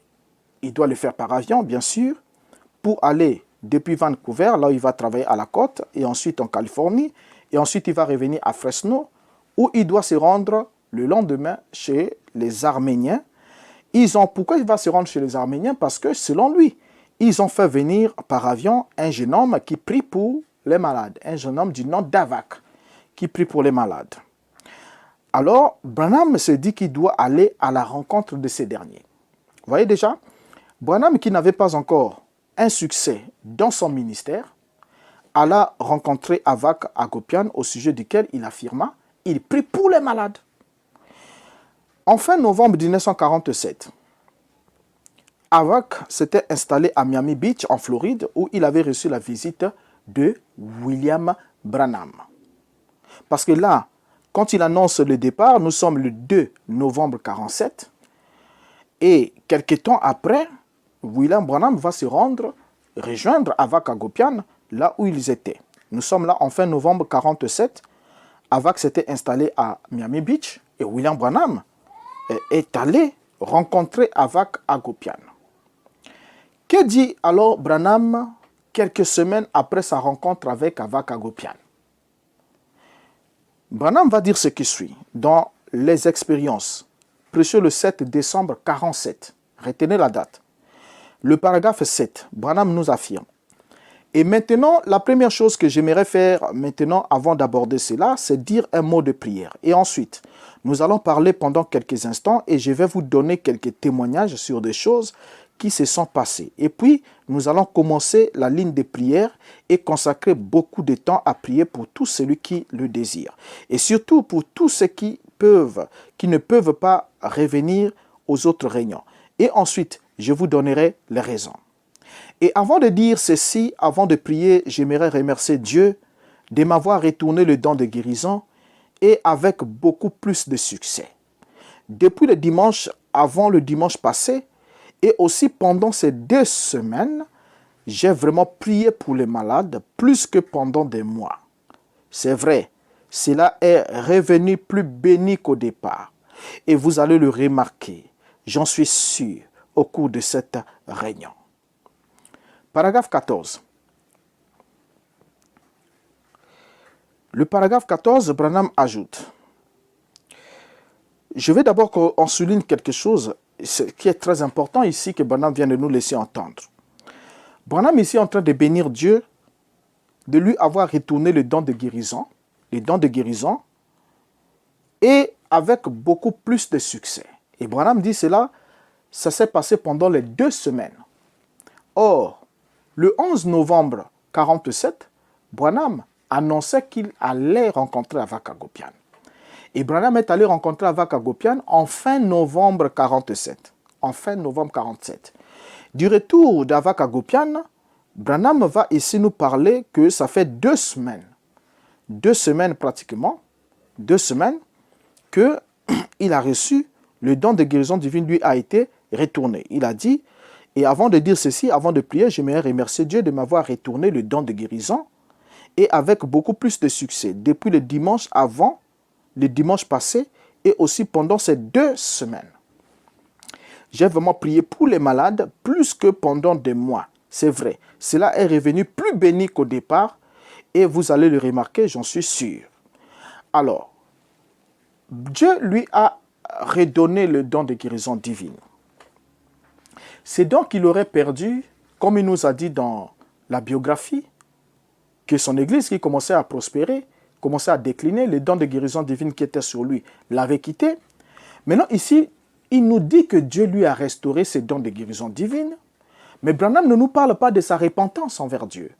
il doit le faire par avion, bien sûr, pour aller depuis Vancouver, là où il va travailler à la côte, et ensuite en Californie, et ensuite il va revenir à Fresno, où il doit se rendre le lendemain chez les Arméniens. Pourquoi il va se rendre chez les Arméniens? Parce que selon lui, ils ont fait venir par avion un jeune homme qui prie pour les malades, un jeune homme du nom d'Avak, qui prie pour les malades. Alors, Branham se dit qu'il doit aller à la rencontre de ces derniers. Vous voyez déjà, Branham, qui n'avait pas encore un succès dans son ministère, alla rencontrer Avak Hagopian, au sujet duquel il affirma: il prie pour les malades. En fin novembre 1947, Avak s'était installé à Miami Beach, en Floride, où il avait reçu la visite de William Branham. Parce que là, quand il annonce le départ, nous sommes le 2 novembre 1947, et quelques temps après, William Branham va se rejoindre Avak Hagopian, là où ils étaient. Nous sommes là en fin novembre 1947. Avak s'était installé à Miami Beach, et William Branham est allé rencontrer Avak Hagopian. Que dit alors Branham quelques semaines après sa rencontre avec Avak Hagopian? Branham va dire ce qui suit dans les expériences, prêché le 7 décembre 1947. Retenez la date. Le paragraphe 7, Branham nous affirme: et maintenant, la première chose que j'aimerais faire maintenant avant d'aborder cela, c'est dire un mot de prière. Et ensuite, nous allons parler pendant quelques instants et je vais vous donner quelques témoignages sur des choses qui se sont passées. Et puis, nous allons commencer la ligne de prière et consacrer beaucoup de temps à prier pour tous ceux qui le désirent. Et surtout pour tous ceux qui ne peuvent pas revenir aux autres réunions. Et ensuite, je vous donnerai les raisons. Et avant de dire ceci, avant de prier, j'aimerais remercier Dieu de m'avoir retourné le don de guérison et avec beaucoup plus de succès. Depuis le dimanche, avant le dimanche passé, et aussi pendant ces 2 semaines, j'ai vraiment prié pour les malades plus que pendant des mois. C'est vrai, cela est revenu plus béni qu'au départ. Et vous allez le remarquer, j'en suis sûr, au cours de cette réunion. Paragraphe 14. Le paragraphe 14, Branham ajoute. Je vais d'abord qu'on souligne quelque chose qui est très important ici que Branham vient de nous laisser entendre. Branham ici est en train de bénir Dieu de lui avoir retourné le don de guérison, et avec beaucoup plus de succès. Et Branham dit cela, ça s'est passé pendant les 2 semaines. Or, le 11 novembre 1947, Branham annonçait qu'il allait rencontrer Avak Hagopian. Et Branham est allé rencontrer Avak Hagopian en fin novembre 1947. En fin novembre 1947. Du retour d'Avak Hagopian, Branham va ici nous parler que ça fait 2 semaines. 2 semaines pratiquement. 2 semaines qu'il a reçu le don de guérison divine lui a été retourné. Il a dit, et avant de dire ceci, avant de prier, j'aimerais remercier Dieu de m'avoir retourné le don de guérison et avec beaucoup plus de succès depuis le dimanche avant, le dimanche passé et aussi pendant ces 2 semaines. J'ai vraiment prié pour les malades plus que pendant des mois. C'est vrai, cela est revenu plus béni qu'au départ et vous allez le remarquer, j'en suis sûr. Alors, Dieu lui a redonné le don de guérison divine. C'est donc qu'il aurait perdu, comme il nous a dit dans la biographie, que son église qui commençait à prospérer, commençait à décliner, le don de guérison divine qui était sur lui l'avait quitté. Maintenant ici, il nous dit que Dieu lui a restauré ses dons de guérison divine, mais Branham ne nous parle pas de sa repentance envers Dieu.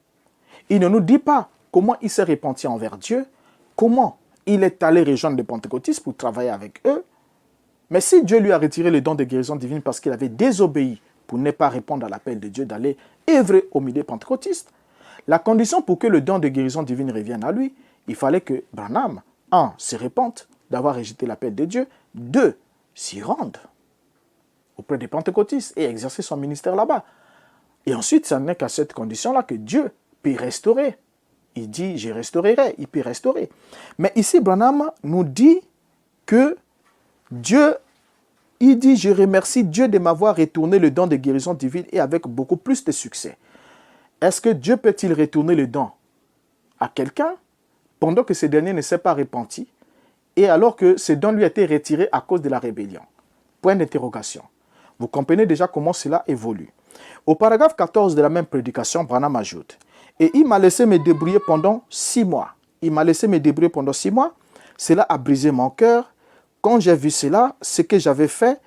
Il ne nous dit pas comment il s'est repenti envers Dieu, comment il est allé rejoindre les pentecôtistes pour travailler avec eux. Mais si Dieu lui a retiré le don de guérison divine parce qu'il avait désobéi pour ne pas répondre à l'appel de Dieu d'aller œuvrer au milieu pentecôtiste, la condition pour que le don de guérison divine revienne à lui, il fallait que Branham, 1, se repente d'avoir rejeté l'appel de Dieu, 2, s'y rende auprès des pentecôtistes et exercer son ministère là-bas. Et ensuite, ce n'est qu'à cette condition-là que Dieu peut restaurer. Il dit, je restaurerai, il peut restaurer. Mais ici, Branham nous dit que Dieu, il dit, je remercie Dieu de m'avoir retourné le don de guérison divine et avec beaucoup plus de succès. Est-ce que Dieu peut-il retourner le don à quelqu'un pendant que ce dernier ne s'est pas repenti et alors que ce don lui a été retiré à cause de la rébellion? Point d'interrogation. Vous comprenez déjà comment cela évolue. Au paragraphe 14 de la même prédication, Branham ajoute, « Et il m'a laissé me débrouiller pendant 6 mois. Il m'a laissé me débrouiller pendant 6 mois. Cela a brisé mon cœur. Quand j'ai vu cela, ce que j'avais fait,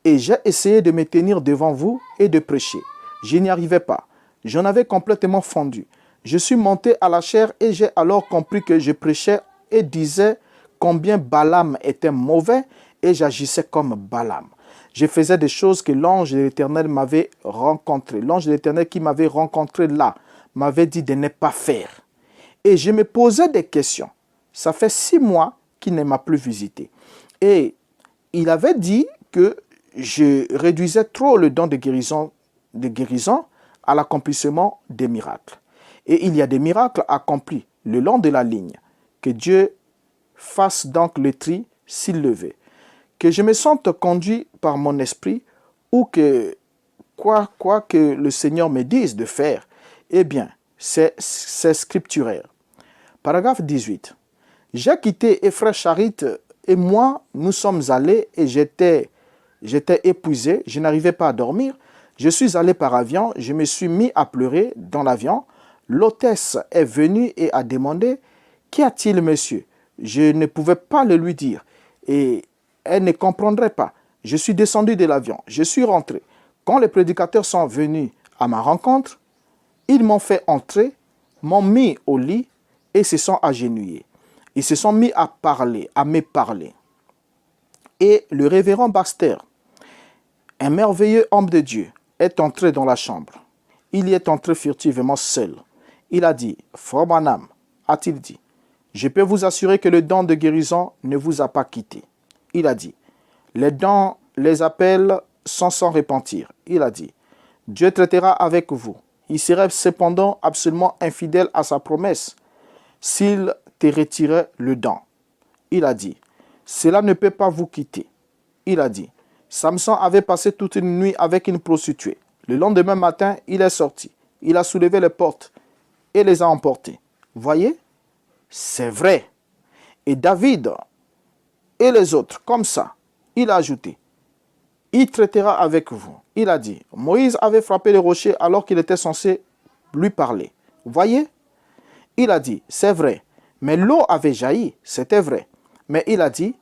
et j'ai essayé de me tenir devant vous et de prêcher. Je n'y arrivais pas. J'en avais complètement fondu. Je suis monté à la chair et j'ai alors compris que je prêchais et disais combien Balaam était mauvais et j'agissais comme Balaam. Je faisais des choses que l'ange de l'Éternel m'avait rencontré. L'ange de l'Éternel qui m'avait rencontré là m'avait dit de ne pas faire. Et je me posais des questions. Ça fait 6 mois qu'il ne m'a plus visité. Et il avait dit que je réduisais trop le don de guérison à l'accomplissement des miracles. Et il y a des miracles accomplis le long de la ligne. Que Dieu fasse donc le tri s'il le veut. Que je me sente conduit par mon esprit ou que quoi que le Seigneur me dise de faire, eh bien, c'est scripturaire. Paragraphe 18. J'ai quitté Ephraim Charit et moi, nous sommes allés et j'étais épuisé, je n'arrivais pas à dormir. Je suis allé par avion, je me suis mis à pleurer dans l'avion. L'hôtesse est venue et a demandé « Qu'y a-t-il, monsieur ?» Je ne pouvais pas le lui dire et elle ne comprendrait pas. Je suis descendu de l'avion, je suis rentré. Quand les prédicateurs sont venus à ma rencontre, ils m'ont fait entrer, m'ont mis au lit et se sont agenouillés. Ils se sont mis à parler, à me parler. Et le révérend Baxter, un merveilleux homme de Dieu, est entré dans la chambre. Il y est entré furtivement seul. Il a dit, « Frère Branham, a-t-il dit, je peux vous assurer que le don de guérison ne vous a pas quitté. » Il a dit, « Les dons, les appels sont sans repentir. » Il a dit, « Dieu traitera avec vous. Il serait cependant absolument infidèle à sa promesse s'il te retirait le don. » Il a dit, « Cela ne peut pas vous quitter. » Il a dit, « Samson avait passé toute une nuit avec une prostituée. Le lendemain matin, il est sorti. Il a soulevé les portes et les a emportées. » Voyez, c'est vrai. Et David et les autres, comme ça, il a ajouté, il traitera avec vous. Il a dit, Moïse avait frappé le rocher alors qu'il était censé lui parler. Vous voyez? Il a dit, c'est vrai, mais l'eau avait jailli, c'était vrai. Mais il a dit,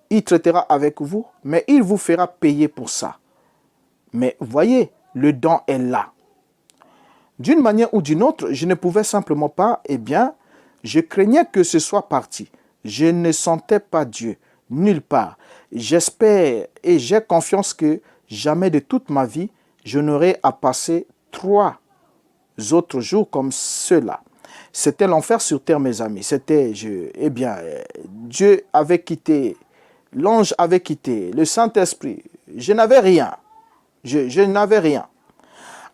il traitera avec vous, mais il vous fera payer pour ça. Mais voyez, le don est là. D'une manière ou d'une autre, je ne pouvais simplement pas, je craignais que ce soit parti. Je ne sentais pas Dieu, nulle part. J'espère et j'ai confiance que jamais de toute ma vie, je n'aurai à passer 3 autres jours comme ceux-là. C'était l'enfer sur terre, mes amis. Dieu avait quitté, l'ange avait quitté, le Saint-Esprit. Je n'avais rien. Je n'avais rien.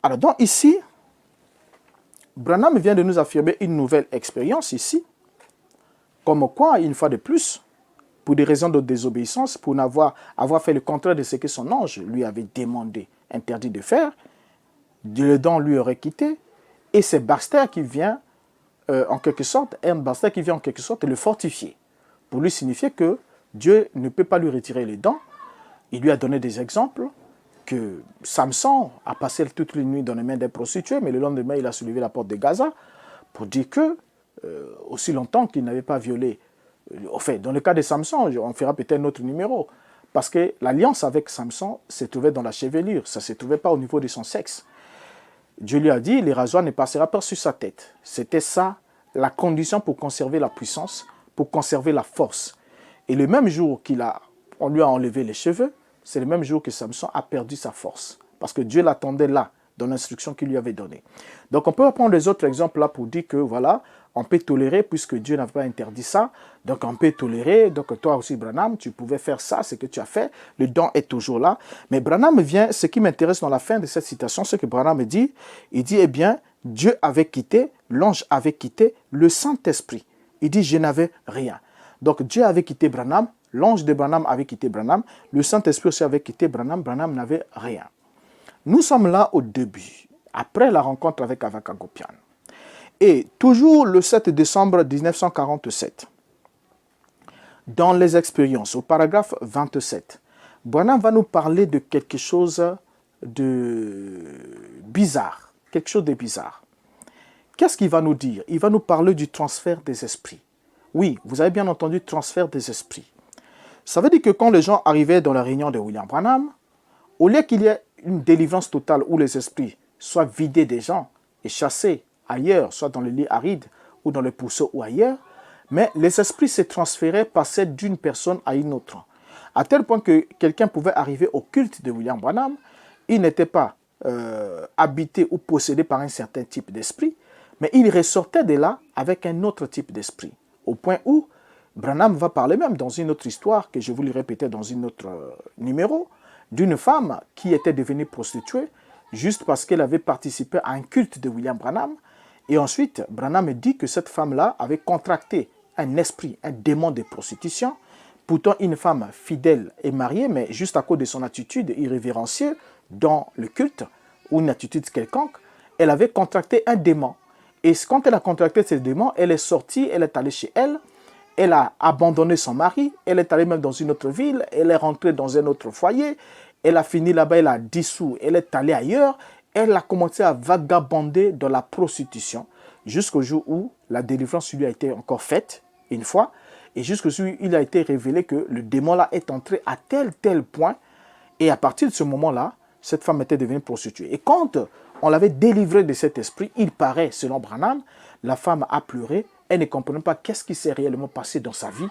Alors donc ici, Branham vient de nous affirmer une nouvelle expérience ici, comme quoi, une fois de plus, pour des raisons de désobéissance, pour avoir fait le contraire de ce que son ange lui avait demandé, interdit de faire, le don lui aurait quitté, et c'est Baxter qui vient en quelque sorte le fortifier, pour lui signifier que Dieu ne peut pas lui retirer les dons. Il lui a donné des exemples, que Samson a passé toute la nuit dans les mains des prostituées, mais le lendemain, il a soulevé la porte de Gaza pour dire que, aussi longtemps qu'il n'avait pas violé, dans le cas de Samson, on fera peut-être un autre numéro, parce que l'alliance avec Samson se trouvait dans la chevelure, ça ne se trouvait pas au niveau de son sexe. Dieu lui a dit, le rasoir ne passera pas sur sa tête. C'était ça, la condition pour conserver la puissance, pour conserver la force. Et le même jour on lui a enlevé les cheveux, c'est le même jour que Samson a perdu sa force. Parce que Dieu l'attendait là, dans l'instruction qu'il lui avait donnée. Donc on peut prendre les autres exemples là pour dire que voilà, on peut tolérer puisque Dieu n'avait pas interdit ça. Donc on peut tolérer. Donc toi aussi, Branham, tu pouvais faire ça, ce que tu as fait. Le don est toujours là. Mais Branham vient, ce qui m'intéresse dans la fin de cette citation, c'est que Branham dit, il dit, Dieu avait quitté, l'ange avait quitté, le Saint-Esprit. Il dit, je n'avais rien. Donc Dieu avait quitté Branham, l'ange de Branham avait quitté Branham, le Saint-Esprit aussi avait quitté Branham, Branham n'avait rien. Nous sommes là au début, après la rencontre avec Avak Hagopian. Et toujours le 7 décembre 1947, dans les expériences, au paragraphe 27, Branham va nous parler de quelque chose de bizarre. Quelque chose de bizarre. Qu'est-ce qu'il va nous dire? Il va nous parler du transfert des esprits. Oui, vous avez bien entendu, transfert des esprits. Ça veut dire que quand les gens arrivaient dans la réunion de William Branham, au lieu qu'il y ait une délivrance totale où les esprits soient vidés des gens et chassés ailleurs, soit dans les lits arides ou dans les pourceaux ou ailleurs, mais les esprits se transféraient, passaient d'une personne à une autre. À tel point que quelqu'un pouvait arriver au culte de William Branham, il n'était pas habité ou possédé par un certain type d'esprit, mais il ressortait de là avec un autre type d'esprit. Au point où Branham va parler même dans une autre histoire, que je vous le répétais dans un autre numéro, d'une femme qui était devenue prostituée juste parce qu'elle avait participé à un culte de William Branham. Et ensuite, Branham dit que cette femme-là avait contracté un esprit, un démon de prostitution. Pourtant, une femme fidèle et mariée, mais juste à cause de son attitude irrévérencieuse dans le culte, ou une attitude quelconque, elle avait contracté un démon. Et quand elle a contracté ce démon, elle est sortie, elle est allée chez elle, elle a abandonné son mari, elle est allée même dans une autre ville, elle est rentrée dans un autre foyer, elle a fini là-bas, elle a dissous, elle est allée ailleurs, elle a commencé à vagabonder dans la prostitution jusqu'au jour où la délivrance lui a été encore faite, une fois, et jusqu'au jour où il a été révélé que le démon-là est entré à tel point, et à partir de ce moment-là, cette femme était devenue prostituée. Et quand on l'avait délivrée de cet esprit, il paraît, selon Branham, la femme a pleuré, elle ne comprenait pas qu'est-ce qui s'est réellement passé dans sa vie,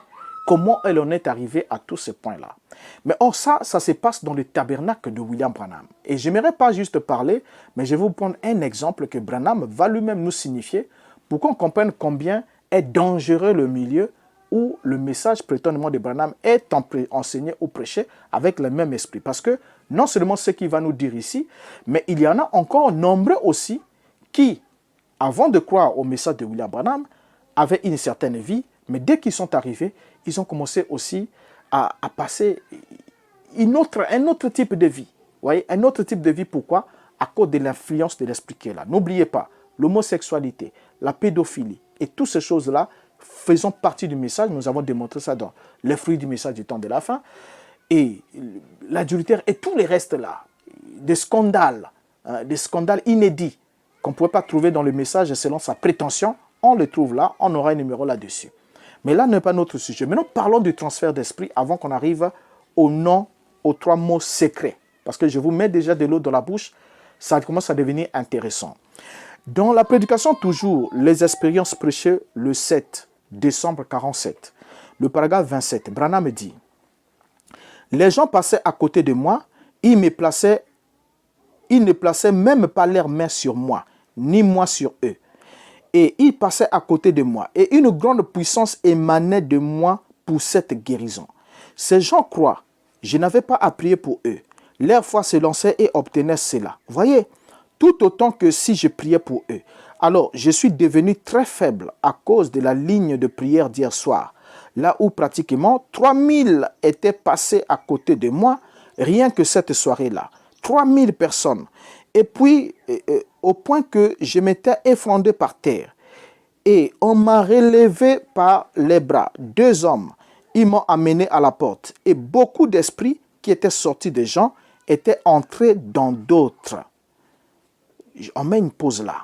comment elle en est arrivée à tous ces points-là. Mais or ça se passe dans le tabernacle de William Branham. Et je n'aimerais pas juste parler, mais je vais vous prendre un exemple que Branham va lui-même nous signifier pour qu'on comprenne combien est dangereux le milieu où le message prétendument de Branham est enseigné ou prêché avec le même esprit. Parce que non seulement ce qu'il va nous dire ici, mais il y en a encore nombreux aussi qui, avant de croire au message de William Branham, avaient une certaine vie, mais dès qu'ils sont arrivés, ils ont commencé aussi à passer un autre type de vie. Vous voyez, un autre type de vie, pourquoi? À cause de l'influence de l'esprit qui est là. N'oubliez pas, l'homosexualité, la pédophilie et toutes ces choses-là faisant partie du message. Nous avons démontré ça dans les fruits du message du temps de la fin. Et l'adultère et tous les restes là, des scandales inédits qu'on ne pouvait pas trouver dans le message selon sa prétention, on le trouve là, on aura un numéro là-dessus. Mais là n'est pas notre sujet. Maintenant, parlons du transfert d'esprit avant qu'on arrive aux 3 mots secrets. Parce que je vous mets déjà de l'eau dans la bouche, ça commence à devenir intéressant. Dans la prédication toujours, les expériences prêchées le 7 décembre 1947, le paragraphe 27, Branham dit « Les gens passaient à côté de moi, ils ne plaçaient même pas leurs mains sur moi, ni moi sur eux. Et ils passaient à côté de moi. Et une grande puissance émanait de moi pour cette guérison. Ces gens croient, je n'avais pas à prier pour eux. Leur foi se lançait et obtenait cela. Voyez, tout autant que si je priais pour eux. Alors, je suis devenu très faible à cause de la ligne de prière d'hier soir. Là où pratiquement 3000 étaient passés à côté de moi, rien que cette soirée-là. 3000 personnes. Et puis, au point que je m'étais effondré par terre. Et on m'a relevé par les bras. 2 hommes, ils m'ont amené à la porte. Et beaucoup d'esprits qui étaient sortis des gens étaient entrés dans d'autres. On met une pause là.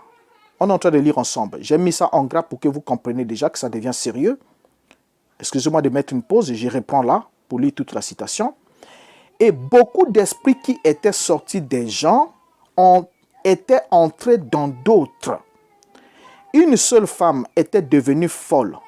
On est en train de lire ensemble. J'ai mis ça en gras pour que vous compreniez déjà que ça devient sérieux. Excusez-moi de mettre une pause et je reprends là pour lire toute la citation. Et beaucoup d'esprits qui étaient sortis des gens étaient entrés dans d'autres. Une seule femme était devenue folle.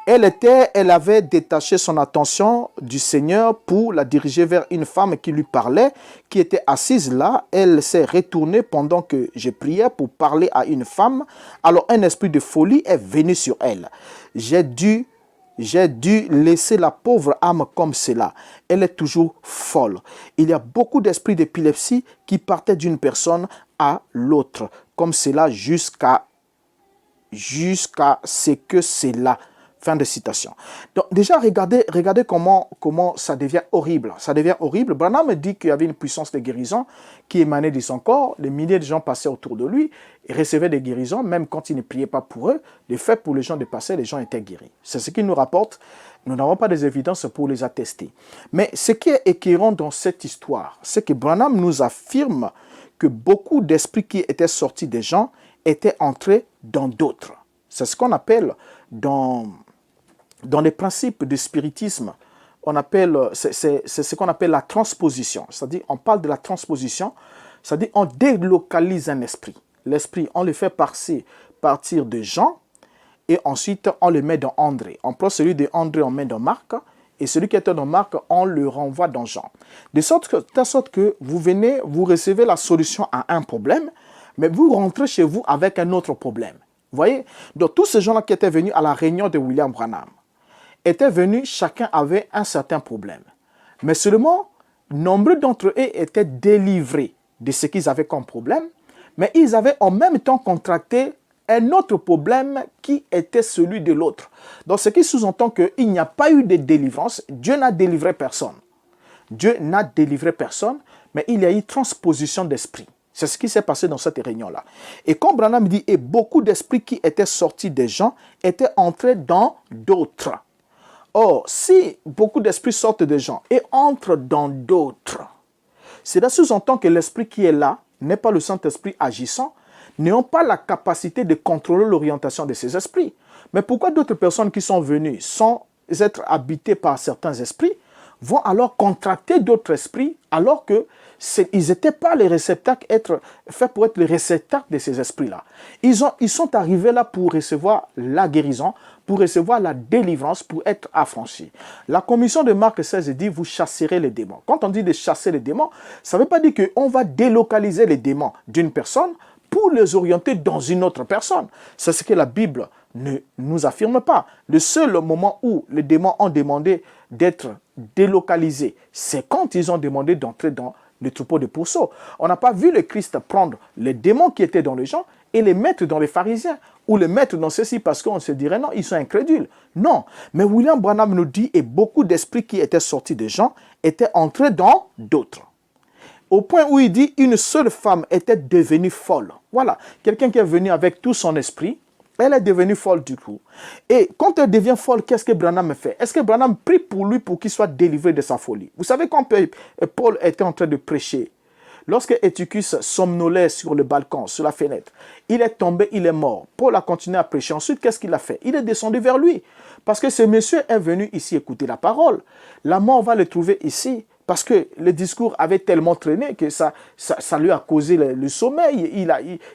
Elle avait détaché son attention du Seigneur pour la diriger vers une femme qui lui parlait, qui était assise là. Elle s'est retournée pendant que je priais pour parler à une femme. Alors un esprit de folie est venu sur elle. J'ai dû laisser la pauvre âme comme cela. Elle est toujours folle. Il y a beaucoup d'esprits d'épilepsie qui partaient d'une personne à l'autre, comme cela jusqu'à ce que cela. Fin de citation. Donc déjà, regardez comment ça devient horrible. Ça devient horrible. Branham dit qu'il y avait une puissance de guérison qui émanait de son corps. Des milliers de gens passaient autour de lui et recevaient des guérisons, même quand il ne priait pas pour eux. Le fait pour les gens de passer, les gens étaient guéris. C'est ce qu'il nous rapporte. Nous n'avons pas des évidences pour les attester. Mais ce qui est éclairant dans cette histoire, c'est que Branham nous affirme que beaucoup d'esprits qui étaient sortis des gens étaient entrés dans d'autres. C'est ce qu'on appelle dans les principes du spiritisme, c'est ce qu'on appelle la transposition. C'est-à-dire, on parle de la transposition, c'est-à-dire on délocalise un esprit. L'esprit, on le fait partir de Jean, et ensuite on le met dans André. On prend celui de André, on met dans Marc, et celui qui était dans Marc, on le renvoie dans Jean. De sorte que vous recevez la solution à un problème, mais vous rentrez chez vous avec un autre problème. Vous voyez? Donc tous ces gens-là qui étaient venus à la réunion de William Branham, étaient venus, chacun avait un certain problème. Mais seulement, nombreux d'entre eux étaient délivrés de ce qu'ils avaient comme problème, mais ils avaient en même temps contracté un autre problème qui était celui de l'autre. Donc, ce qui sous-entend qu'il n'y a pas eu de délivrance, Dieu n'a délivré personne. Dieu n'a délivré personne, mais il y a eu transposition d'esprit. C'est ce qui s'est passé dans cette réunion-là. Et comme Branham dit, et beaucoup d'esprits qui étaient sortis des gens étaient entrés dans d'autres. Or, si beaucoup d'esprits sortent des gens et entrent dans d'autres, cela sous-entend que l'esprit qui est là n'est pas le Saint-Esprit agissant, n'ayant pas la capacité de contrôler l'orientation de ces esprits. Mais pourquoi d'autres personnes qui sont venues sans être habitées par certains esprits vont alors contracter d'autres esprits alors que ils n'étaient pas les réceptacles faits pour être les réceptacles de ces esprits-là. Ils sont arrivés là pour recevoir la guérison, pour recevoir la délivrance, pour être affranchis. La commission de Marc 16 dit, vous chasserez les démons. Quand on dit de chasser les démons, ça ne veut pas dire qu'on va délocaliser les démons d'une personne pour les orienter dans une autre personne. C'est ce que la Bible ne nous affirme pas. Le seul moment où les démons ont demandé d'être délocalisés, c'est quand ils ont demandé d'entrer dans le troupeau de pourceaux. On n'a pas vu le Christ prendre les démons qui étaient dans les gens et les mettre dans les pharisiens, ou les mettre dans ceux-ci parce qu'on se dirait non, ils sont incrédules. Non, mais William Branham nous dit, et beaucoup d'esprits qui étaient sortis des gens étaient entrés dans d'autres. Au point où il dit, une seule femme était devenue folle. Voilà, quelqu'un qui est venu avec tout son esprit, Elle est devenue folle du coup. Et quand elle devient folle, qu'est-ce que Branham fait? Est-ce que Branham prie pour lui pour qu'il soit délivré de sa folie? Vous savez, quand Paul était en train de prêcher, lorsque Eutychus somnolait sur le balcon, sur la fenêtre, il est tombé, il est mort. Paul a continué à prêcher. Ensuite, qu'est-ce qu'il a fait? Il est descendu vers lui. Parce que ce monsieur est venu ici écouter la parole. La mort va le trouver ici. Parce que le discours avait tellement traîné que ça lui a causé le sommeil.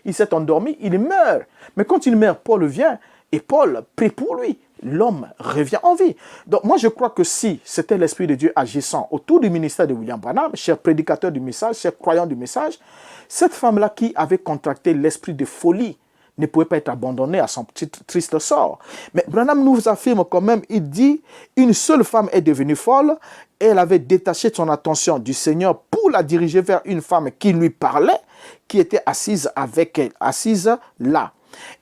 Il s'est endormi, il meurt. Mais quand il meurt, Paul vient et Paul prie pour lui. L'homme revient en vie. Donc moi je crois que si c'était l'Esprit de Dieu agissant autour du ministère de William Branham, cher prédicateur du message, cher croyant du message, cette femme-là qui avait contracté l'esprit de folie ne pouvait pas être abandonnée à son petit triste sort. Mais Branham nous affirme quand même, il dit, une seule femme est devenue folle, elle avait détaché son attention du Seigneur pour la diriger vers une femme qui lui parlait, qui était assise avec elle, assise là.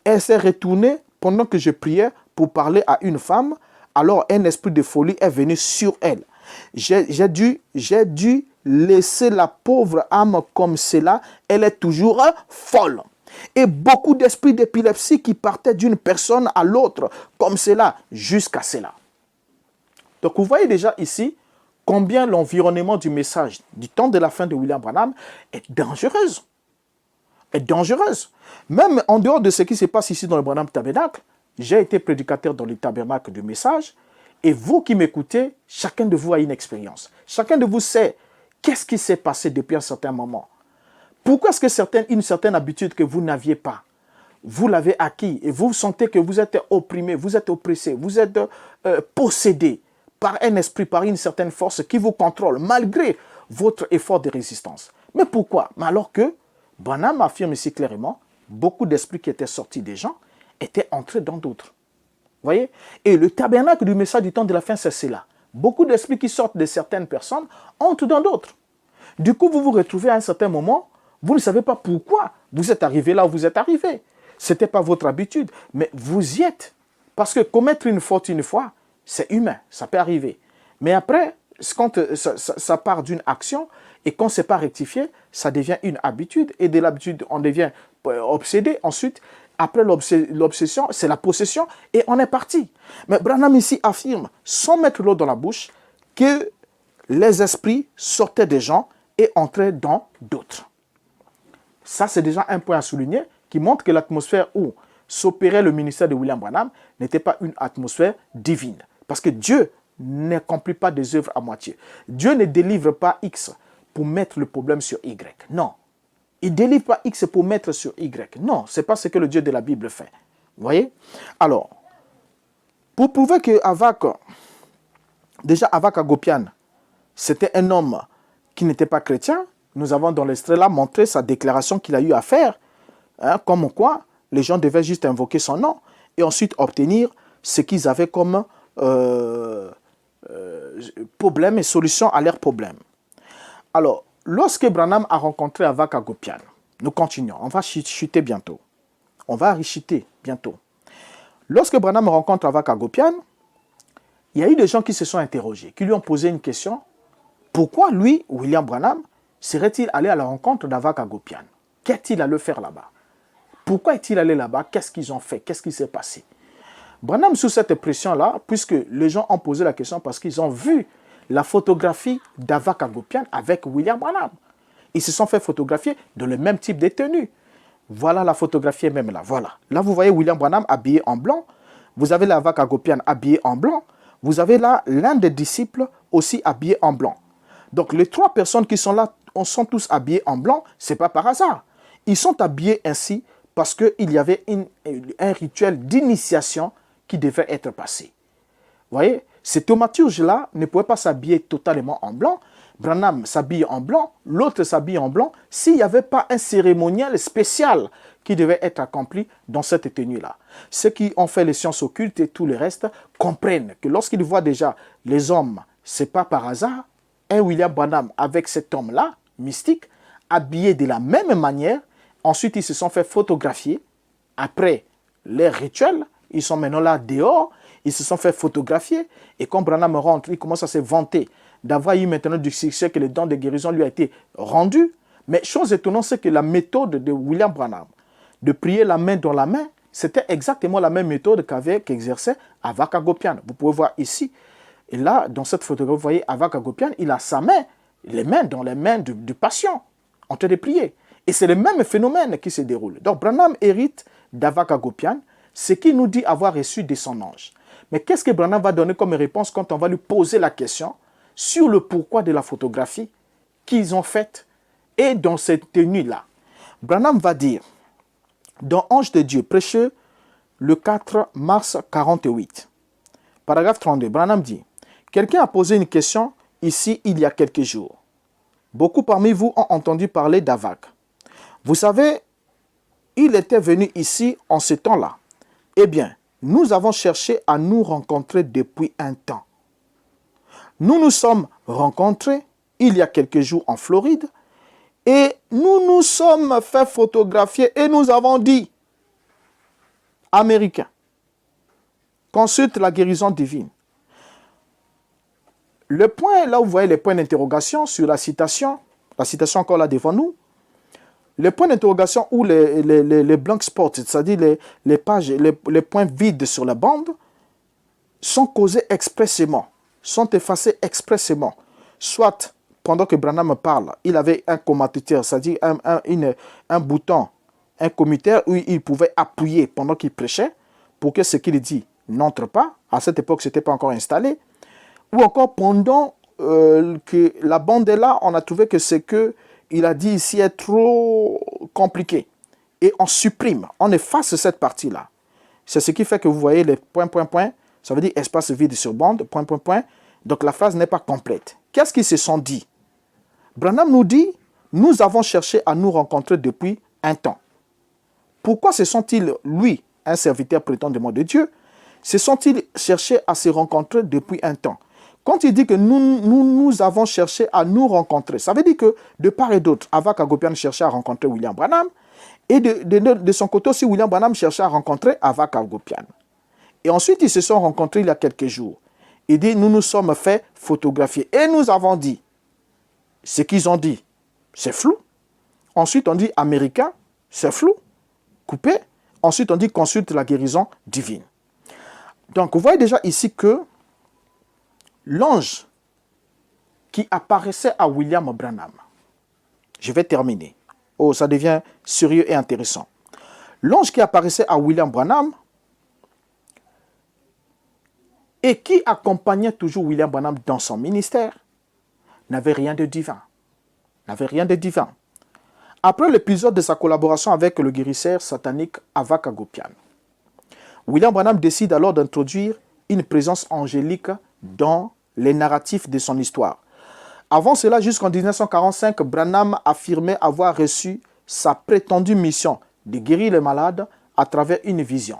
Elle s'est retournée pendant que je priais pour parler à une femme, alors un esprit de folie est venu sur elle. J'ai dû laisser la pauvre âme comme cela, elle est toujours folle. Et beaucoup d'esprits d'épilepsie qui partaient d'une personne à l'autre, comme cela, jusqu'à cela. Donc vous voyez déjà ici combien l'environnement du message du temps de la fin de William Branham est dangereuse. Est dangereuse. Même en dehors de ce qui se passe ici dans le Branham Tabernacle, j'ai été prédicateur dans le tabernacle du message, et vous qui m'écoutez, chacun de vous a une expérience. Chacun de vous sait qu'est-ce qui s'est passé depuis un certain moment. Pourquoi est-ce que une certaine habitude que vous n'aviez pas, vous l'avez acquis et vous sentez que vous êtes opprimé, vous êtes oppressé, vous êtes possédé par un esprit, par une certaine force qui vous contrôle malgré votre effort de résistance. Mais pourquoi? Mais alors que Branham affirme ici clairement, beaucoup d'esprits qui étaient sortis des gens étaient entrés dans d'autres. Voyez? Et le tabernacle du message du temps de la fin, c'est cela. Beaucoup d'esprits qui sortent de certaines personnes entrent dans d'autres. Du coup, vous vous retrouvez à un certain moment, vous ne savez pas pourquoi vous êtes arrivé là où vous êtes arrivé. Ce n'était pas votre habitude, mais vous y êtes. Parce que commettre une faute une fois, c'est humain, ça peut arriver. Mais après, quand ça part d'une action et quand ce n'est pas rectifié, ça devient une habitude. Et de l'habitude, on devient obsédé. Ensuite, après l'obsession, c'est la possession et on est parti. Mais Branham ici affirme, sans mettre l'eau dans la bouche, que les esprits sortaient des gens et entraient dans d'autres. Ça, c'est déjà un point à souligner qui montre que l'atmosphère où s'opérait le ministère de William Branham n'était pas une atmosphère divine. Parce que Dieu n'accomplit pas des œuvres à moitié. Dieu ne délivre pas X pour mettre le problème sur Y. Non. Il ne délivre pas X pour mettre sur Y. Non, ce n'est pas ce que le Dieu de la Bible fait. Vous voyez? Alors, pour prouver que Avak Hagopian, c'était un homme qui n'était pas chrétien, nous avons dans l'extrait là montré sa déclaration qu'il a eu à faire, comme quoi les gens devaient juste invoquer son nom et ensuite obtenir ce qu'ils avaient comme problème et solution à leurs problèmes. Alors, lorsque Branham a rencontré Avak Hagopian, nous continuons, on va chuter bientôt. On va rechuter bientôt. Lorsque Branham rencontre Avak Hagopian, il y a eu des gens qui se sont interrogés, qui lui ont posé une question. Pourquoi lui, William Branham, serait-il allé à la rencontre d'Avak Hagopian? Qu'est-il allé faire là-bas? Pourquoi est-il allé là-bas? Qu'est-ce qu'ils ont fait? Qu'est-ce qui s'est passé? Branham, sous cette pression-là, puisque les gens ont posé la question parce qu'ils ont vu la photographie d'Avak Hagopian avec William Branham. Ils se sont fait photographier dans le même type de tenue. Voilà la photographie est même là. Voilà. Là, vous voyez William Branham habillé en blanc. Vous avez l'Avak Hagopian habillé en blanc. Vous avez là l'un des disciples aussi habillé en blanc. Donc, les trois personnes qui sont là sont tous habillés en blanc. Ce n'est pas par hasard. Ils sont habillés ainsi parce qu'il y avait un rituel d'initiation qui devait être passé. Vous voyez, ces thaumaturges-là ne pouvaient pas s'habiller totalement en blanc. Branham s'habille en blanc, l'autre s'habille en blanc, s'il n'y avait pas un cérémonial spécial qui devait être accompli dans cette tenue-là. Ceux qui ont fait les sciences occultes et tout le reste comprennent que lorsqu'ils voient déjà les hommes, ce n'est pas par hasard, un William Branham avec cet homme-là, mystique, habillé de la même manière. Ensuite, ils se sont fait photographier. Après les rituels, ils sont maintenant là dehors. Ils se sont fait photographier. Et quand Branham rentre, il commence à se vanter d'avoir eu maintenant du succès, que le don de guérison lui a été rendu. Mais chose étonnante, c'est que la méthode de William Branham, de prier la main dans la main, c'était exactement la même méthode qu'exerçait Avak Agopian. Vous pouvez voir ici. Et là, dans cette photographie, vous voyez Avak Agopian, il a sa main, les mains dans les mains du patient, en train de prier. Et c'est le même phénomène qui se déroule. Donc Branham hérite d'Avak Agopian, ce qui nous dit avoir reçu de son ange. Mais qu'est-ce que Branham va donner comme réponse quand on va lui poser la question sur le pourquoi de la photographie qu'ils ont faite et dans cette tenue-là? Branham va dire, dans Ange de Dieu, prêché le 4 mars 48, paragraphe 32, Branham dit, quelqu'un a posé une question ici il y a quelques jours. Beaucoup parmi vous ont entendu parler d'Avak. Vous savez, il était venu ici en ce temps-là. Eh bien, nous avons cherché à nous rencontrer depuis un temps. Nous nous sommes rencontrés il y a quelques jours en Floride et nous nous sommes fait photographier et nous avons dit, Américains, consulte la guérison divine. Le point, là où vous voyez les points d'interrogation sur la citation encore là devant nous, les points d'interrogation ou les blank spots, c'est-à-dire les pages, les points vides sur la bande, sont causés expressément, sont effacés expressément. Soit, pendant que Branham parle, il avait un commutateur, c'est-à-dire un bouton, un commutateur où il pouvait appuyer pendant qu'il prêchait pour que ce qu'il dit n'entre pas. À cette époque, ce n'était pas encore installé. Ou encore, pendant que la bande est là, on a trouvé que ce qu'il a dit ici est trop compliqué. Et on supprime, on efface cette partie-là. C'est ce qui fait que vous voyez les points, ça veut dire espace vide sur bande, point. Donc la phrase n'est pas complète. Qu'est-ce qu'ils se sont dit? Branham nous dit, nous avons cherché à nous rencontrer depuis un temps. Pourquoi se sont-ils, lui, un serviteur prétendument de Dieu, se sont-ils cherché à se rencontrer depuis un temps? Quand il dit que nous avons cherché à nous rencontrer, ça veut dire que de part et d'autre, Avak Agopian cherchait à rencontrer William Branham, et de son côté aussi, William Branham cherchait à rencontrer Avak Agopian. Et ensuite, ils se sont rencontrés il y a quelques jours. Il dit, nous nous sommes fait photographier. Et nous avons dit, ce qu'ils ont dit, c'est flou. Ensuite, on dit américain, c'est flou, coupé. Ensuite, on dit consulte la guérison divine. Donc, vous voyez déjà ici que l'ange qui apparaissait à William Branham, je vais terminer. Oh, ça devient sérieux et intéressant. L'ange qui apparaissait à William Branham et qui accompagnait toujours William Branham dans son ministère n'avait rien de divin. Après l'épisode de sa collaboration avec le guérisseur satanique Avak Agopian, William Branham décide alors d'introduire une présence angélique dans les narratifs de son histoire. Avant cela, jusqu'en 1945, Branham affirmait avoir reçu sa prétendue mission de guérir les malades à travers une vision.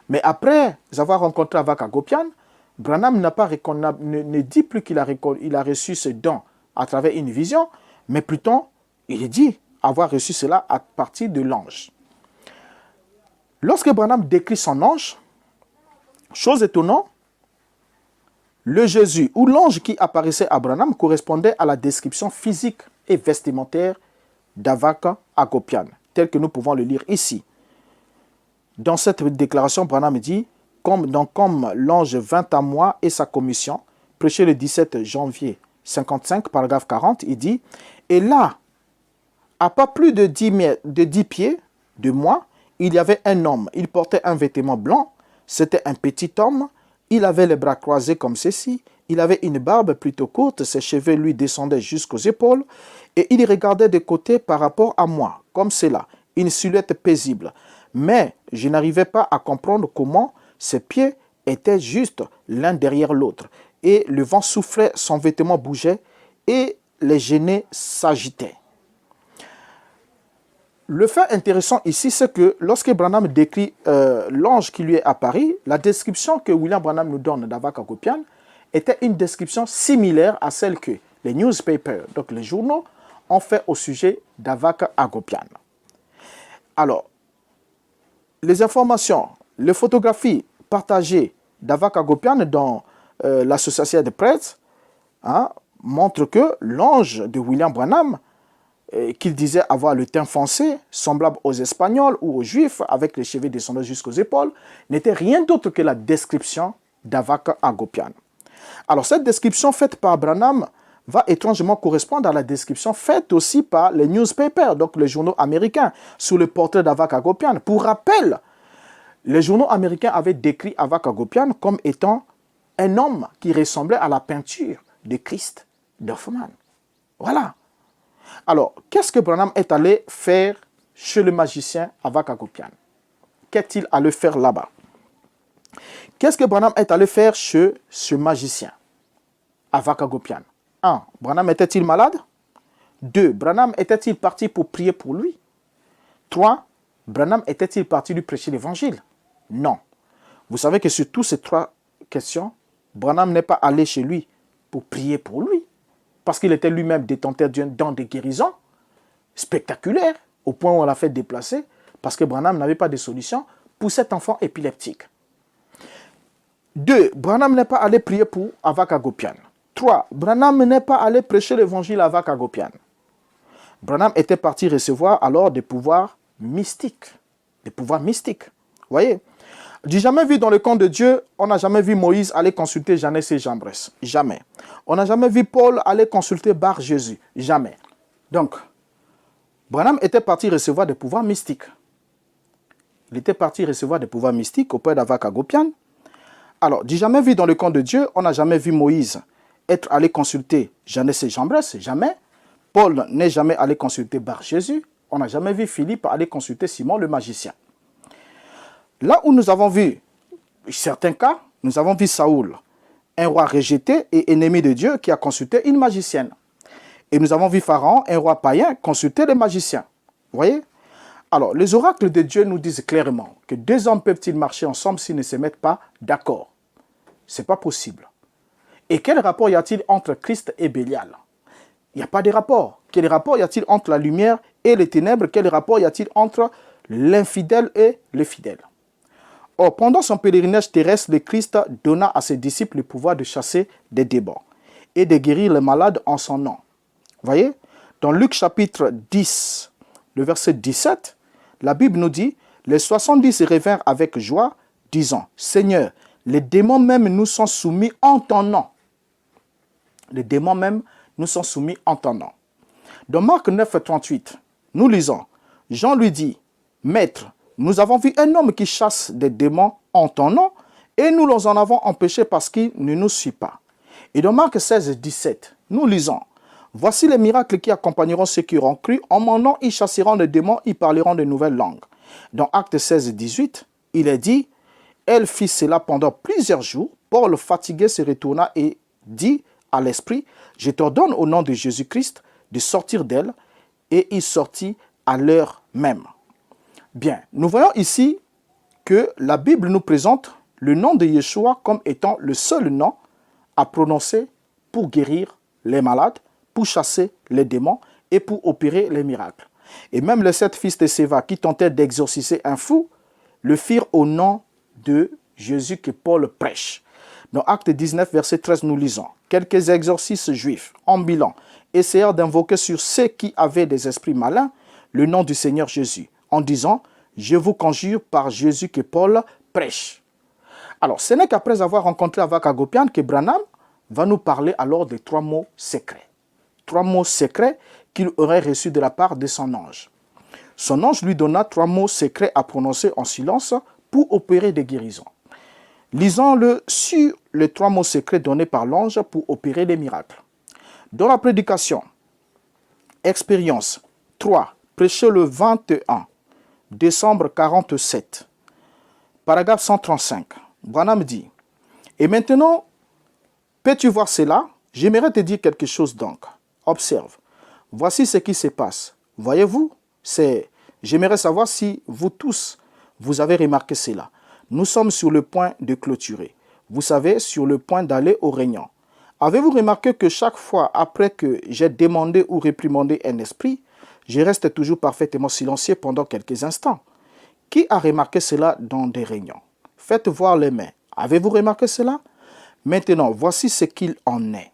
Mais après avoir rencontré Avak Agopian, Branham ne dit plus qu'il a reçu ce don à travers une vision, mais plutôt, il dit avoir reçu cela à partir de l'ange. Lorsque Branham décrit son ange, chose étonnante, le Jésus ou l'ange qui apparaissait à Branham correspondait à la description physique et vestimentaire d'Avak Agopian, tel que nous pouvons le lire ici. Dans cette déclaration, Branham dit, comme l'ange vint à moi et sa commission, prêché le 17 janvier 55, paragraphe 40, il dit, et là, à pas plus de 10 pieds de moi, il y avait un homme. Il portait un vêtement blanc, c'était un petit homme, il avait les bras croisés comme ceci, il avait une barbe plutôt courte, ses cheveux lui descendaient jusqu'aux épaules, et il regardait de côté par rapport à moi, comme cela, une silhouette paisible. Mais je n'arrivais pas à comprendre comment ses pieds étaient juste l'un derrière l'autre, et le vent soufflait, son vêtement bougeait, et les genêts s'agitaient. Le fait intéressant ici, c'est que lorsque Branham décrit l'ange qui lui est apparu, la description que William Branham nous donne d'Avak Agopian était une description similaire à celle que les newspapers, donc les journaux, ont fait au sujet d'Avak Agopian. Alors, les informations, les photographies partagées d'Avak Agopian dans l'Associated Press montrent que l'ange de William Branham qu'il disait avoir le teint foncé, semblable aux Espagnols ou aux Juifs, avec les cheveux descendant jusqu'aux épaules, n'était rien d'autre que la description d'Avak Hagopian. Alors cette description faite par Branham va étrangement correspondre à la description faite aussi par les newspapers, donc les journaux américains, sous le portrait d'Avak Hagopian. Pour rappel, les journaux américains avaient décrit Avak Hagopian comme étant un homme qui ressemblait à la peinture de Christ d'Hoffmann. Voilà. Alors, qu'est-ce que Branham est allé faire chez le magicien Avak Hagopian? Qu'est-il allé faire là-bas? Qu'est-ce que Branham est allé faire chez ce magicien Avak Hagopian? 1. Branham était-il malade? 2. Branham était-il parti pour prier pour lui? 3. Branham était-il parti lui prêcher l'évangile? Non. Vous savez que sur toutes ces 3 questions, Branham n'est pas allé chez lui pour prier pour lui, parce qu'il était lui-même détenteur d'un don de guérison spectaculaire, au point où on l'a fait déplacer, parce que Branham n'avait pas de solution pour cet enfant épileptique. 2. Branham n'est pas allé prier pour Avak Hagopian. 3. Branham n'est pas allé prêcher l'évangile à Avak Hagopian. Branham était parti recevoir alors des pouvoirs mystiques. Des pouvoirs mystiques. Vous voyez? Du jamais vu dans le camp de Dieu, on n'a jamais vu Moïse aller consulter Jannes et Jambres. Jamais. On n'a jamais vu Paul aller consulter Bar Jésus. Jamais. Donc, Branham était parti recevoir des pouvoirs mystiques. Il était parti recevoir des pouvoirs mystiques auprès d'Avak Hagopian. Alors, du jamais vu dans le camp de Dieu, on n'a jamais vu Moïse être allé consulter Jannes et Jambres. Jamais. Paul n'est jamais allé consulter Bar Jésus. On n'a jamais vu Philippe aller consulter Simon le magicien. Là où nous avons vu certains cas, nous avons vu Saoul, un roi rejeté et ennemi de Dieu qui a consulté une magicienne. Et nous avons vu Pharaon, un roi païen, consulter les magiciens. Vous voyez? Alors, les oracles de Dieu nous disent clairement que 2 hommes peuvent-ils marcher ensemble s'ils ne se mettent pas d'accord? Ce n'est pas possible. Et quel rapport y a-t-il entre Christ et Bélial? Il n'y a pas de rapport. Quel rapport y a-t-il entre la lumière et les ténèbres? Quel rapport y a-t-il entre l'infidèle et le fidèle? Or, pendant son pèlerinage terrestre, le Christ donna à ses disciples le pouvoir de chasser des démons et de guérir les malades en son nom. Vous voyez? Dans Luc chapitre 10, le verset 17, la Bible nous dit, les 70 se révinrent avec joie, disant, Seigneur, les démons même nous sont soumis en ton nom. Les démons même nous sont soumis en ton nom. Dans Marc 9, 38, nous lisons, Jean lui dit, Maître, nous avons vu un homme qui chasse des démons en ton nom, et nous les en avons empêchés parce qu'il ne nous suit pas. Et dans Marc 16, 17, nous lisons, Voici les miracles qui accompagneront ceux qui auront cru. En mon nom, ils chasseront les démons, ils parleront de nouvelles langues. Dans Actes 16, 18, il est dit, elle fit cela pendant plusieurs jours. Paul, fatigué, se retourna et dit à l'esprit, je t'ordonne au nom de Jésus-Christ de sortir d'elle. Et il sortit à l'heure même. Bien, nous voyons ici que la Bible nous présente le nom de Yeshua comme étant le seul nom à prononcer pour guérir les malades, pour chasser les démons et pour opérer les miracles. Et même les 7 fils de Séva qui tentaient d'exorciser un fou, le firent au nom de Jésus que Paul prêche. Dans Acte 19, verset 13, nous lisons, quelques exorcistes juifs, ambulants, essayèrent d'invoquer sur ceux qui avaient des esprits malins le nom du Seigneur Jésus, en disant, je vous conjure par Jésus que Paul prêche. Alors, ce n'est qu'après avoir rencontré Avak Hagopian que Branham va nous parler alors des 3 mots secrets. 3 mots secrets qu'il aurait reçus de la part de son ange. Son ange lui donna 3 mots secrets à prononcer en silence pour opérer des guérisons. Lisons-le sur les 3 mots secrets donnés par l'ange pour opérer des miracles. Dans la prédication, expérience 3, prêché le 21 décembre 47, paragraphe 135, Branham dit, et maintenant, peux-tu voir cela? J'aimerais te dire quelque chose donc. Observe. Voici ce qui se passe. Voyez-vous, j'aimerais savoir si vous tous, vous avez remarqué cela. Nous sommes sur le point de clôturer. Vous savez, sur le point d'aller au régnant. Avez-vous remarqué que chaque fois après que j'ai demandé ou réprimandé un esprit, je reste toujours parfaitement silencieux pendant quelques instants? Qui a remarqué cela dans des réunions? Faites voir les mains. Avez-vous remarqué cela? Maintenant, voici ce qu'il en est.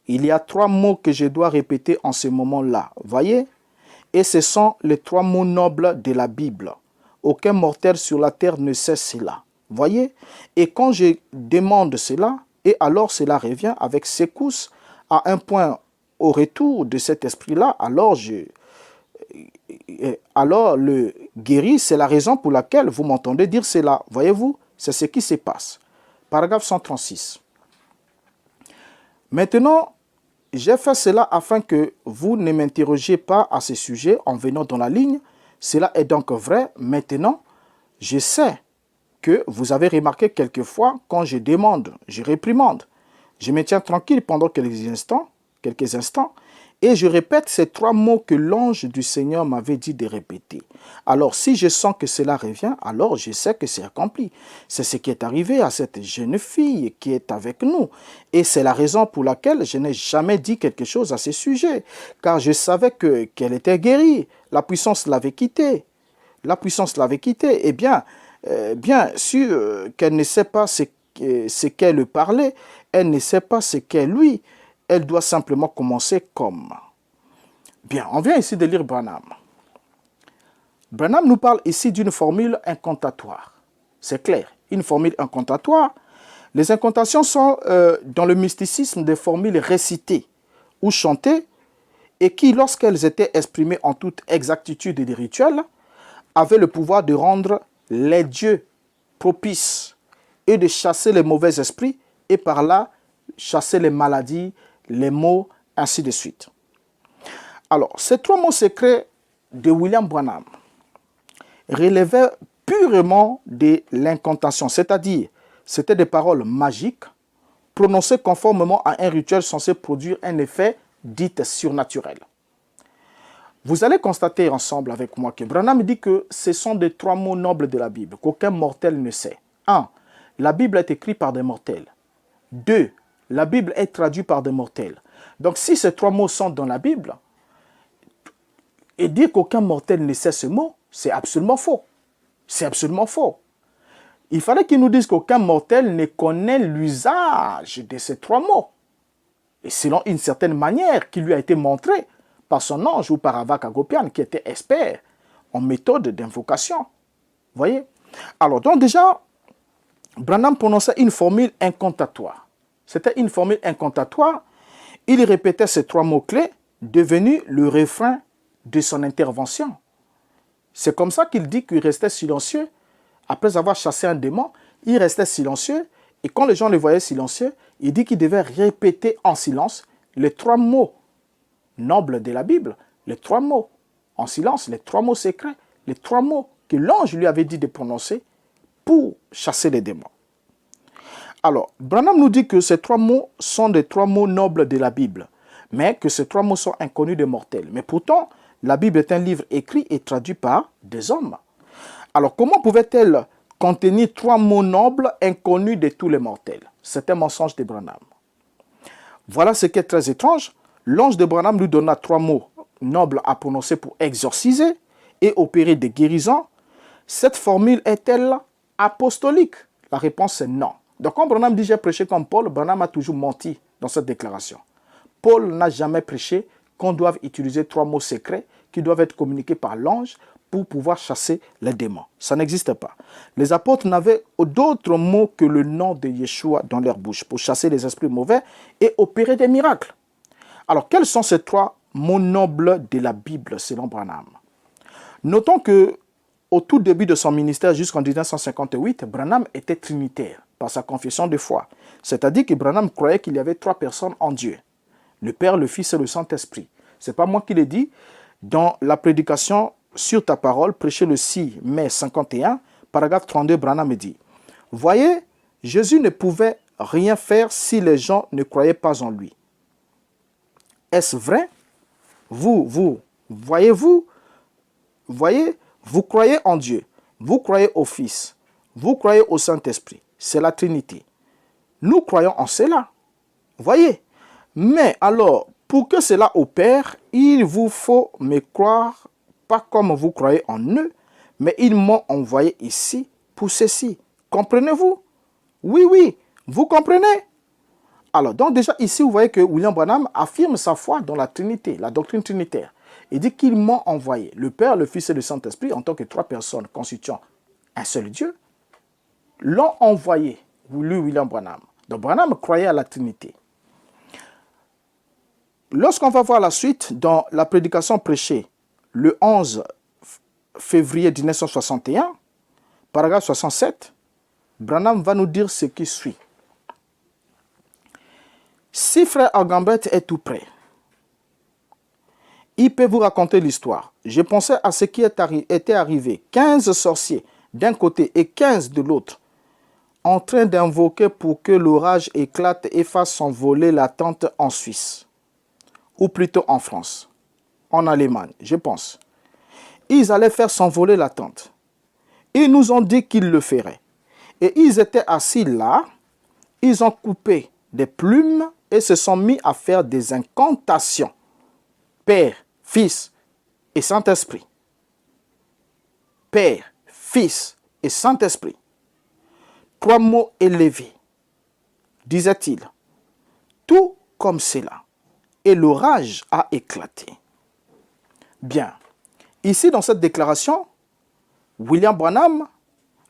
Il y a 3 mots que je dois répéter en ce moment-là. Voyez, Et ce sont les trois mots nobles de la Bible. Aucun mortel sur la terre ne sait cela. Voyez? Et quand je demande cela, et alors cela revient avec secousse à un point au retour de cet esprit-là, alors le guéri, c'est la raison pour laquelle vous m'entendez dire cela. Voyez-vous? C'est ce qui se passe. Paragraphe 136. Maintenant, j'ai fait cela afin que vous ne m'interrogiez pas à ce sujet en venant dans la ligne. Cela est donc vrai. Maintenant, je sais que vous avez remarqué quelquefois quand je demande, je réprimande. Je me tiens tranquille pendant quelques instants, et je répète ces trois mots que l'ange du Seigneur m'avait dit de répéter. Alors, si je sens que cela revient, alors je sais que c'est accompli. C'est ce qui est arrivé à cette jeune fille qui est avec nous. Et c'est la raison pour laquelle je n'ai jamais dit quelque chose à ce sujet, car je savais qu'elle était guérie. La puissance l'avait quittée. La puissance l'avait quittée. Eh bien, bien sûr qu'elle ne sait pas ce qu'elle parlait, elle ne sait pas ce qu'est lui. Elle doit simplement commencer comme. Bien, on vient ici de lire Branham. Branham nous parle ici d'une formule incantatoire. C'est clair, une formule incantatoire. Les incantations sont dans le mysticisme des formules récitées ou chantées et qui, lorsqu'elles étaient exprimées en toute exactitude et des rituels, avaient le pouvoir de rendre les dieux propices et de chasser les mauvais esprits et par là chasser les maladies, les maux, ainsi de suite. Alors, ces trois mots secrets de William Branham relevaient purement de l'incantation, c'est-à-dire c'était des paroles magiques prononcées conformément à un rituel censé produire un effet dit surnaturel. Vous allez constater ensemble avec moi que Branham dit que ce sont des trois mots nobles de la Bible, qu'aucun mortel ne sait. 1. La Bible est écrite par des mortels. 2. La Bible est traduite par des mortels. Donc si ces trois mots sont dans la Bible, et dire qu'aucun mortel ne sait ce mot, c'est absolument faux. C'est absolument faux. Il fallait qu'il nous dise qu'aucun mortel ne connaît l'usage de ces trois mots. Et selon une certaine manière qui lui a été montrée par son ange ou par Avak Agopian, qui était expert en méthode d'invocation. Voyez? Alors, donc déjà, Branham prononçait une formule incantatoire. C'était une formule incantatoire. Il répétait ces trois mots-clés, devenus le refrain de son intervention. C'est comme ça qu'il dit qu'il restait silencieux. Après avoir chassé un démon, il restait silencieux. Et quand les gens le voyaient silencieux, il dit qu'il devait répéter en silence les trois mots nobles de la Bible. Les trois mots en silence, les trois mots secrets, les trois mots que l'ange lui avait dit de prononcer pour chasser les démons. Alors, Branham nous dit que ces trois mots sont des trois mots nobles de la Bible, mais que ces trois mots sont inconnus des mortels. Mais pourtant, la Bible est un livre écrit et traduit par des hommes. Alors, comment pouvait-elle contenir trois mots nobles inconnus de tous les mortels? C'est un mensonge de Branham. Voilà ce qui est très étrange. L'ange de Branham lui donna trois mots nobles à prononcer pour exorciser et opérer des guérisons. Cette formule est-elle apostolique? La réponse est non. Donc quand Branham dit « j'ai prêché comme Paul », Branham a toujours menti dans cette déclaration. Paul n'a jamais prêché qu'on doive utiliser trois mots secrets qui doivent être communiqués par l'ange pour pouvoir chasser les démons. Ça n'existe pas. Les apôtres n'avaient d'autres mots que le nom de Yeshua dans leur bouche pour chasser les esprits mauvais et opérer des miracles. Alors, quels sont ces trois mots nobles de la Bible selon Branham? Notons que au tout début de son ministère jusqu'en 1958, Branham était trinitaire par sa confession de foi. C'est-à-dire que Branham croyait qu'il y avait trois personnes en Dieu. Le Père, le Fils et le Saint-Esprit. Ce n'est pas moi qui l'ai dit. Dans la prédication sur ta parole, prêchée le 6 mai 51, paragraphe 32, Branham dit « Voyez, Jésus ne pouvait rien faire si les gens ne croyaient pas en lui. Est-ce vrai? Voyez, vous croyez en Dieu, vous croyez au Fils, vous croyez au Saint-Esprit. C'est la Trinité. Nous croyons en cela. Voyez. Mais alors, pour que cela opère, il vous faut me croire, pas comme vous croyez en eux, mais ils m'ont envoyé ici pour ceci. Comprenez-vous? Oui, vous comprenez? Alors, donc déjà ici, vous voyez que William Branham affirme sa foi dans la Trinité, la doctrine trinitaire. Il dit qu'ils m'ont envoyé, le Père, le Fils et le Saint-Esprit, en tant que trois personnes constituant un seul Dieu, l'ont envoyé, lui, William Branham. Donc Branham croyait à la Trinité. Lorsqu'on va voir la suite, dans la prédication prêchée le 11 février 1961, paragraphe 67, Branham va nous dire ce qui suit. Si frère Agambet est tout près, il peut vous raconter l'histoire. Je pensais à ce qui était arrivé. 15 sorciers d'un côté et 15 de l'autre, en train d'invoquer pour que l'orage éclate et fasse s'envoler la tente en Suisse. Ou plutôt en France, en Allemagne, je pense. Ils allaient faire s'envoler la tente. Ils nous ont dit qu'ils le feraient. Et ils étaient assis là, ils ont coupé des plumes et se sont mis à faire des incantations. Père, Fils et Saint-Esprit. Père, Fils et Saint-Esprit. Trois mots élevés, disait-il. Tout comme cela. Et l'orage a éclaté. Bien. Ici, dans cette déclaration, William Branham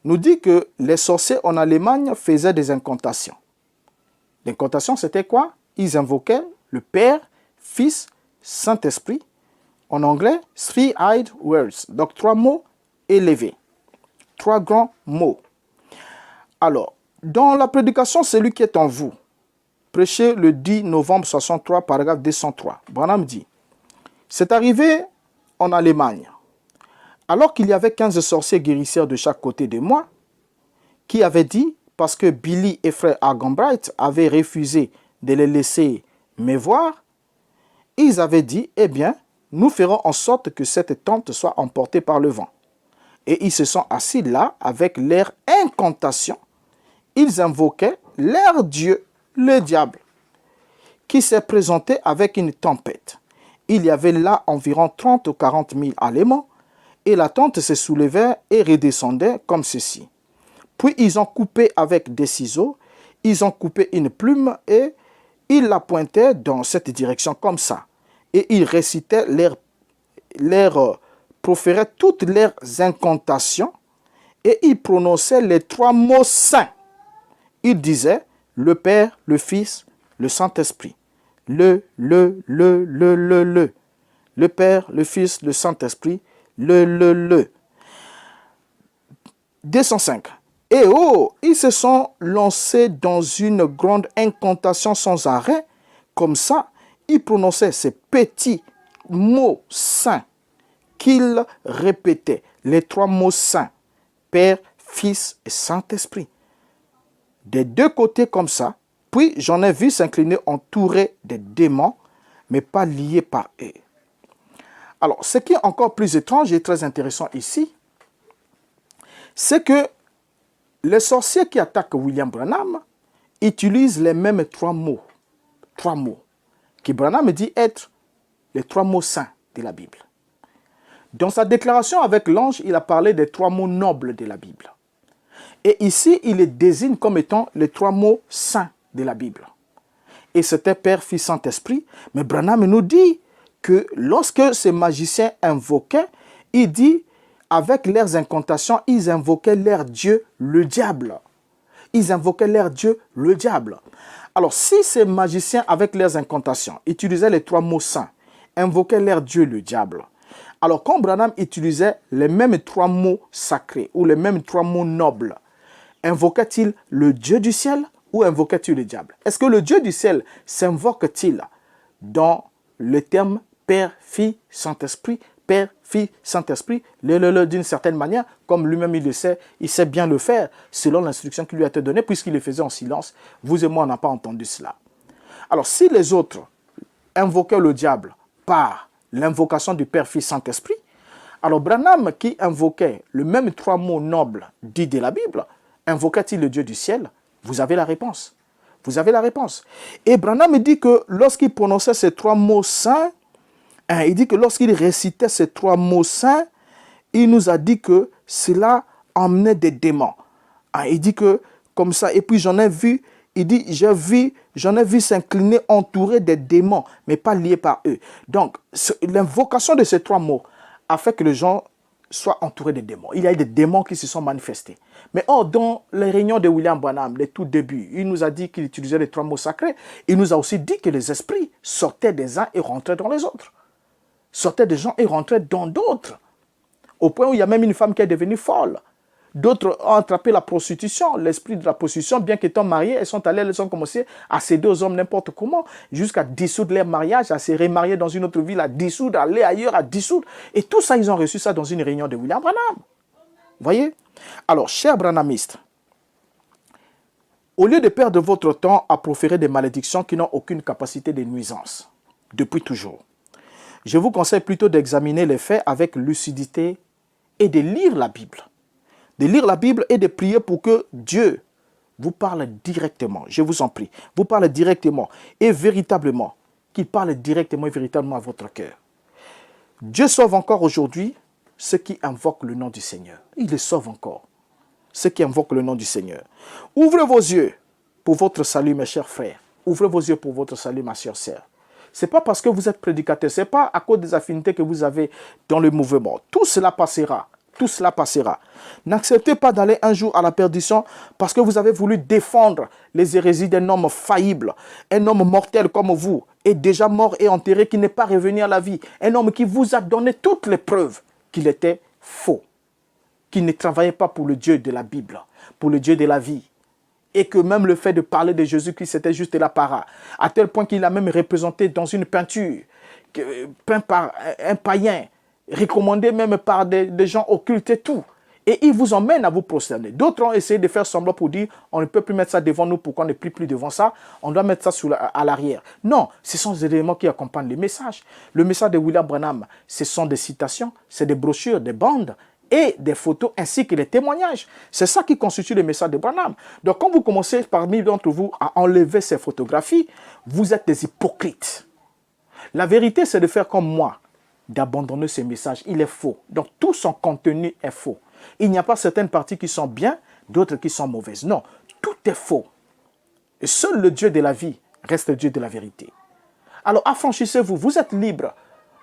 nous dit que les sorciers en Allemagne faisaient des incantations. L'incantation, c'était quoi? Ils invoquaient le Père, Fils, Saint-Esprit. En anglais, three-eyed words. Donc, trois mots élevés. Trois grands mots. Alors, dans la prédication, celui qui est en vous, prêché le 10 novembre 63, paragraphe 203, Branham dit, c'est arrivé en Allemagne, alors qu'il y avait 15 sorciers guérisseurs de chaque côté de moi, qui avaient dit, parce que Billy et frère Argambright avaient refusé de les laisser me voir, ils avaient dit, eh bien, nous ferons en sorte que cette tente soit emportée par le vent. Et ils se sont assis là avec leur incantation. Ils invoquaient leur Dieu, le diable, qui s'est présenté avec une tempête. Il y avait là environ 30 ou 40 000 Allemands, et la tente se soulevait et redescendait comme ceci. Puis ils ont coupé avec des ciseaux, ils ont coupé une plume et ils la pointaient dans cette direction comme ça. Et ils récitaient proféraient toutes leurs incantations et ils prononçaient les trois mots saints. Ils disaient le Père, le Fils, le Saint-Esprit. Le Père, le Fils, le Saint-Esprit. Le. 205. Et oh, ils se sont lancés dans une grande incantation sans arrêt. Comme ça, ils prononçaient ces petits mots saints qu'ils répétaient. Les trois mots saints. Père, Fils et Saint-Esprit. Des deux côtés comme ça. Puis j'en ai vu s'incliner entourés des démons, mais pas liés par eux. Alors, ce qui est encore plus étrange et très intéressant ici, c'est que les sorciers qui attaquent William Branham utilisent les mêmes trois mots, que Branham dit être les trois mots saints de la Bible. Dans sa déclaration avec l'ange, il a parlé des trois mots nobles de la Bible. Et ici, il les désigne comme étant les trois mots saints de la Bible. Et c'était Père, Fils, Saint-Esprit. Mais Branham nous dit que lorsque ces magiciens invoquaient, il dit, avec leurs incantations, ils invoquaient leur Dieu, le diable. Ils invoquaient leur Dieu, le diable. Alors, si ces magiciens, avec leurs incantations, utilisaient les trois mots saints, invoquaient leur Dieu, le diable, alors quand Branham utilisait les mêmes trois mots sacrés ou les mêmes trois mots nobles, invoquait-il le Dieu du ciel ou invoquait-il le diable? Est-ce que le Dieu du ciel s'invoque-t-il dans le terme Père, Fils, Saint-Esprit, Père, Fils, Saint-Esprit, d'une certaine manière, comme lui-même il sait bien le faire, selon l'instruction qui lui a été donnée, puisqu'il le faisait en silence. Vous et moi, on n'a pas entendu cela. Alors, si les autres invoquaient le diable par l'invocation du Père, Fils, Saint-Esprit, alors Branham, qui invoquait le même trois mots nobles dits de la Bible, invoquait-il le Dieu du ciel? Vous avez la réponse. Vous avez la réponse. Et Branham dit que lorsqu'il prononçait ces trois mots saints, il dit que lorsqu'il récitait ces trois mots saints, il nous a dit que cela emmenait des démons. Il dit que comme ça, et puis j'en ai vu, Il dit, j'en ai vu s'incliner entouré des démons, mais pas liés par eux. Donc, l'invocation de ces 3 mots a fait que les gens soient entourés des démons. Il y a eu des démons qui se sont manifestés. Mais dans les réunions de William Branham, les tout débuts, il nous a dit qu'il utilisait les 3 mots sacrés. Il nous a aussi dit que les esprits sortaient des uns et rentraient dans les autres. Sortaient des gens et rentraient dans d'autres. Au point où il y a même une femme qui est devenue folle. D'autres ont attrapé la prostitution, l'esprit de la prostitution, bien qu'étant mariées, elles ont commencé à céder aux hommes n'importe comment, jusqu'à dissoudre leur mariage, à se remarier dans une autre ville, à dissoudre, à aller ailleurs, à dissoudre. Et tout ça, ils ont reçu ça dans une réunion de William Branham. Voyez? Alors, chers branhamistes, au lieu de perdre votre temps à proférer des malédictions qui n'ont aucune capacité de nuisance, depuis toujours, je vous conseille plutôt d'examiner les faits avec lucidité et de lire la Bible. De lire la Bible et de prier pour que Dieu vous parle directement. Je vous en prie. Vous parle directement et véritablement. Qu'il parle directement et véritablement à votre cœur. Dieu sauve encore aujourd'hui ceux qui invoquent le nom du Seigneur. Il les sauve encore. Ceux qui invoquent le nom du Seigneur. Ouvrez vos yeux pour votre salut, mes chers frères. Ouvrez vos yeux pour votre salut, ma chère sœur. Ce n'est pas parce que vous êtes prédicateur, ce n'est pas à cause des affinités que vous avez dans le mouvement. Tout cela passera. Tout cela passera. N'acceptez pas d'aller un jour à la perdition parce que vous avez voulu défendre les hérésies d'un homme faillible, un homme mortel comme vous, et déjà mort et enterré, qui n'est pas revenu à la vie. Un homme qui vous a donné toutes les preuves qu'il était faux, qu'il ne travaillait pas pour le Dieu de la Bible, pour le Dieu de la vie. Et que même le fait de parler de Jésus-Christ, c'était juste la para. À tel point qu'il a même représenté dans une peinture, peint par un païen, recommandé même par des gens occultes et tout. Et il vous emmène à vous prosterner. D'autres ont essayé de faire semblant pour dire on ne peut plus mettre ça devant nous pour qu'on ne plie plus devant ça. On doit mettre ça à l'arrière. Non, ce sont des éléments qui accompagnent le message. Le message de William Branham, ce sont des citations, c'est des brochures, des bandes et des photos ainsi que des témoignages. C'est ça qui constitue le message de Branham. Donc quand vous commencez parmi d'entre vous à enlever ces photographies, vous êtes des hypocrites. La vérité, c'est de faire comme moi, d'abandonner ce message. Il est faux. Donc tout son contenu est faux. Il n'y a pas certaines parties qui sont bien, d'autres qui sont mauvaises. Non, tout est faux. Et seul le Dieu de la vie reste le Dieu de la vérité. Alors affranchissez-vous, vous êtes libre.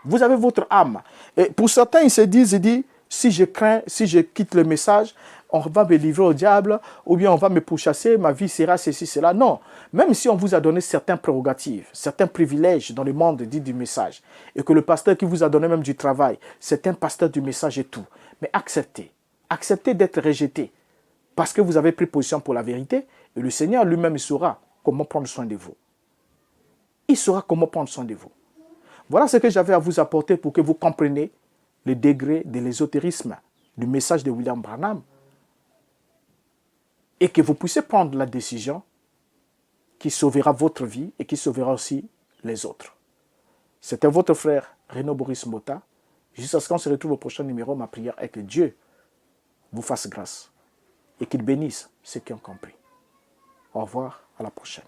Vous avez votre âme. Et pour certains, ils se disent, si je crains, si je quitte le message, on va me livrer au diable, ou bien on va me pourchasser, ma vie sera ceci, cela. Non, même si on vous a donné certaines prérogatives, certains privilèges dans le monde dit du message, et que le pasteur qui vous a donné même du travail, c'est un pasteur du message et tout, mais acceptez. Acceptez d'être rejeté, parce que vous avez pris position pour la vérité, et le Seigneur lui-même saura comment prendre soin de vous. Il saura comment prendre soin de vous. Voilà ce que j'avais à vous apporter pour que vous compreniez le degré de l'ésotérisme du message de William Branham et que vous puissiez prendre la décision qui sauvera votre vie et qui sauvera aussi les autres. C'était votre frère Renaud Boris Mota. Jusqu'à ce qu'on se retrouve au prochain numéro, ma prière est que Dieu vous fasse grâce et qu'il bénisse ceux qui ont compris. Au revoir, à la prochaine.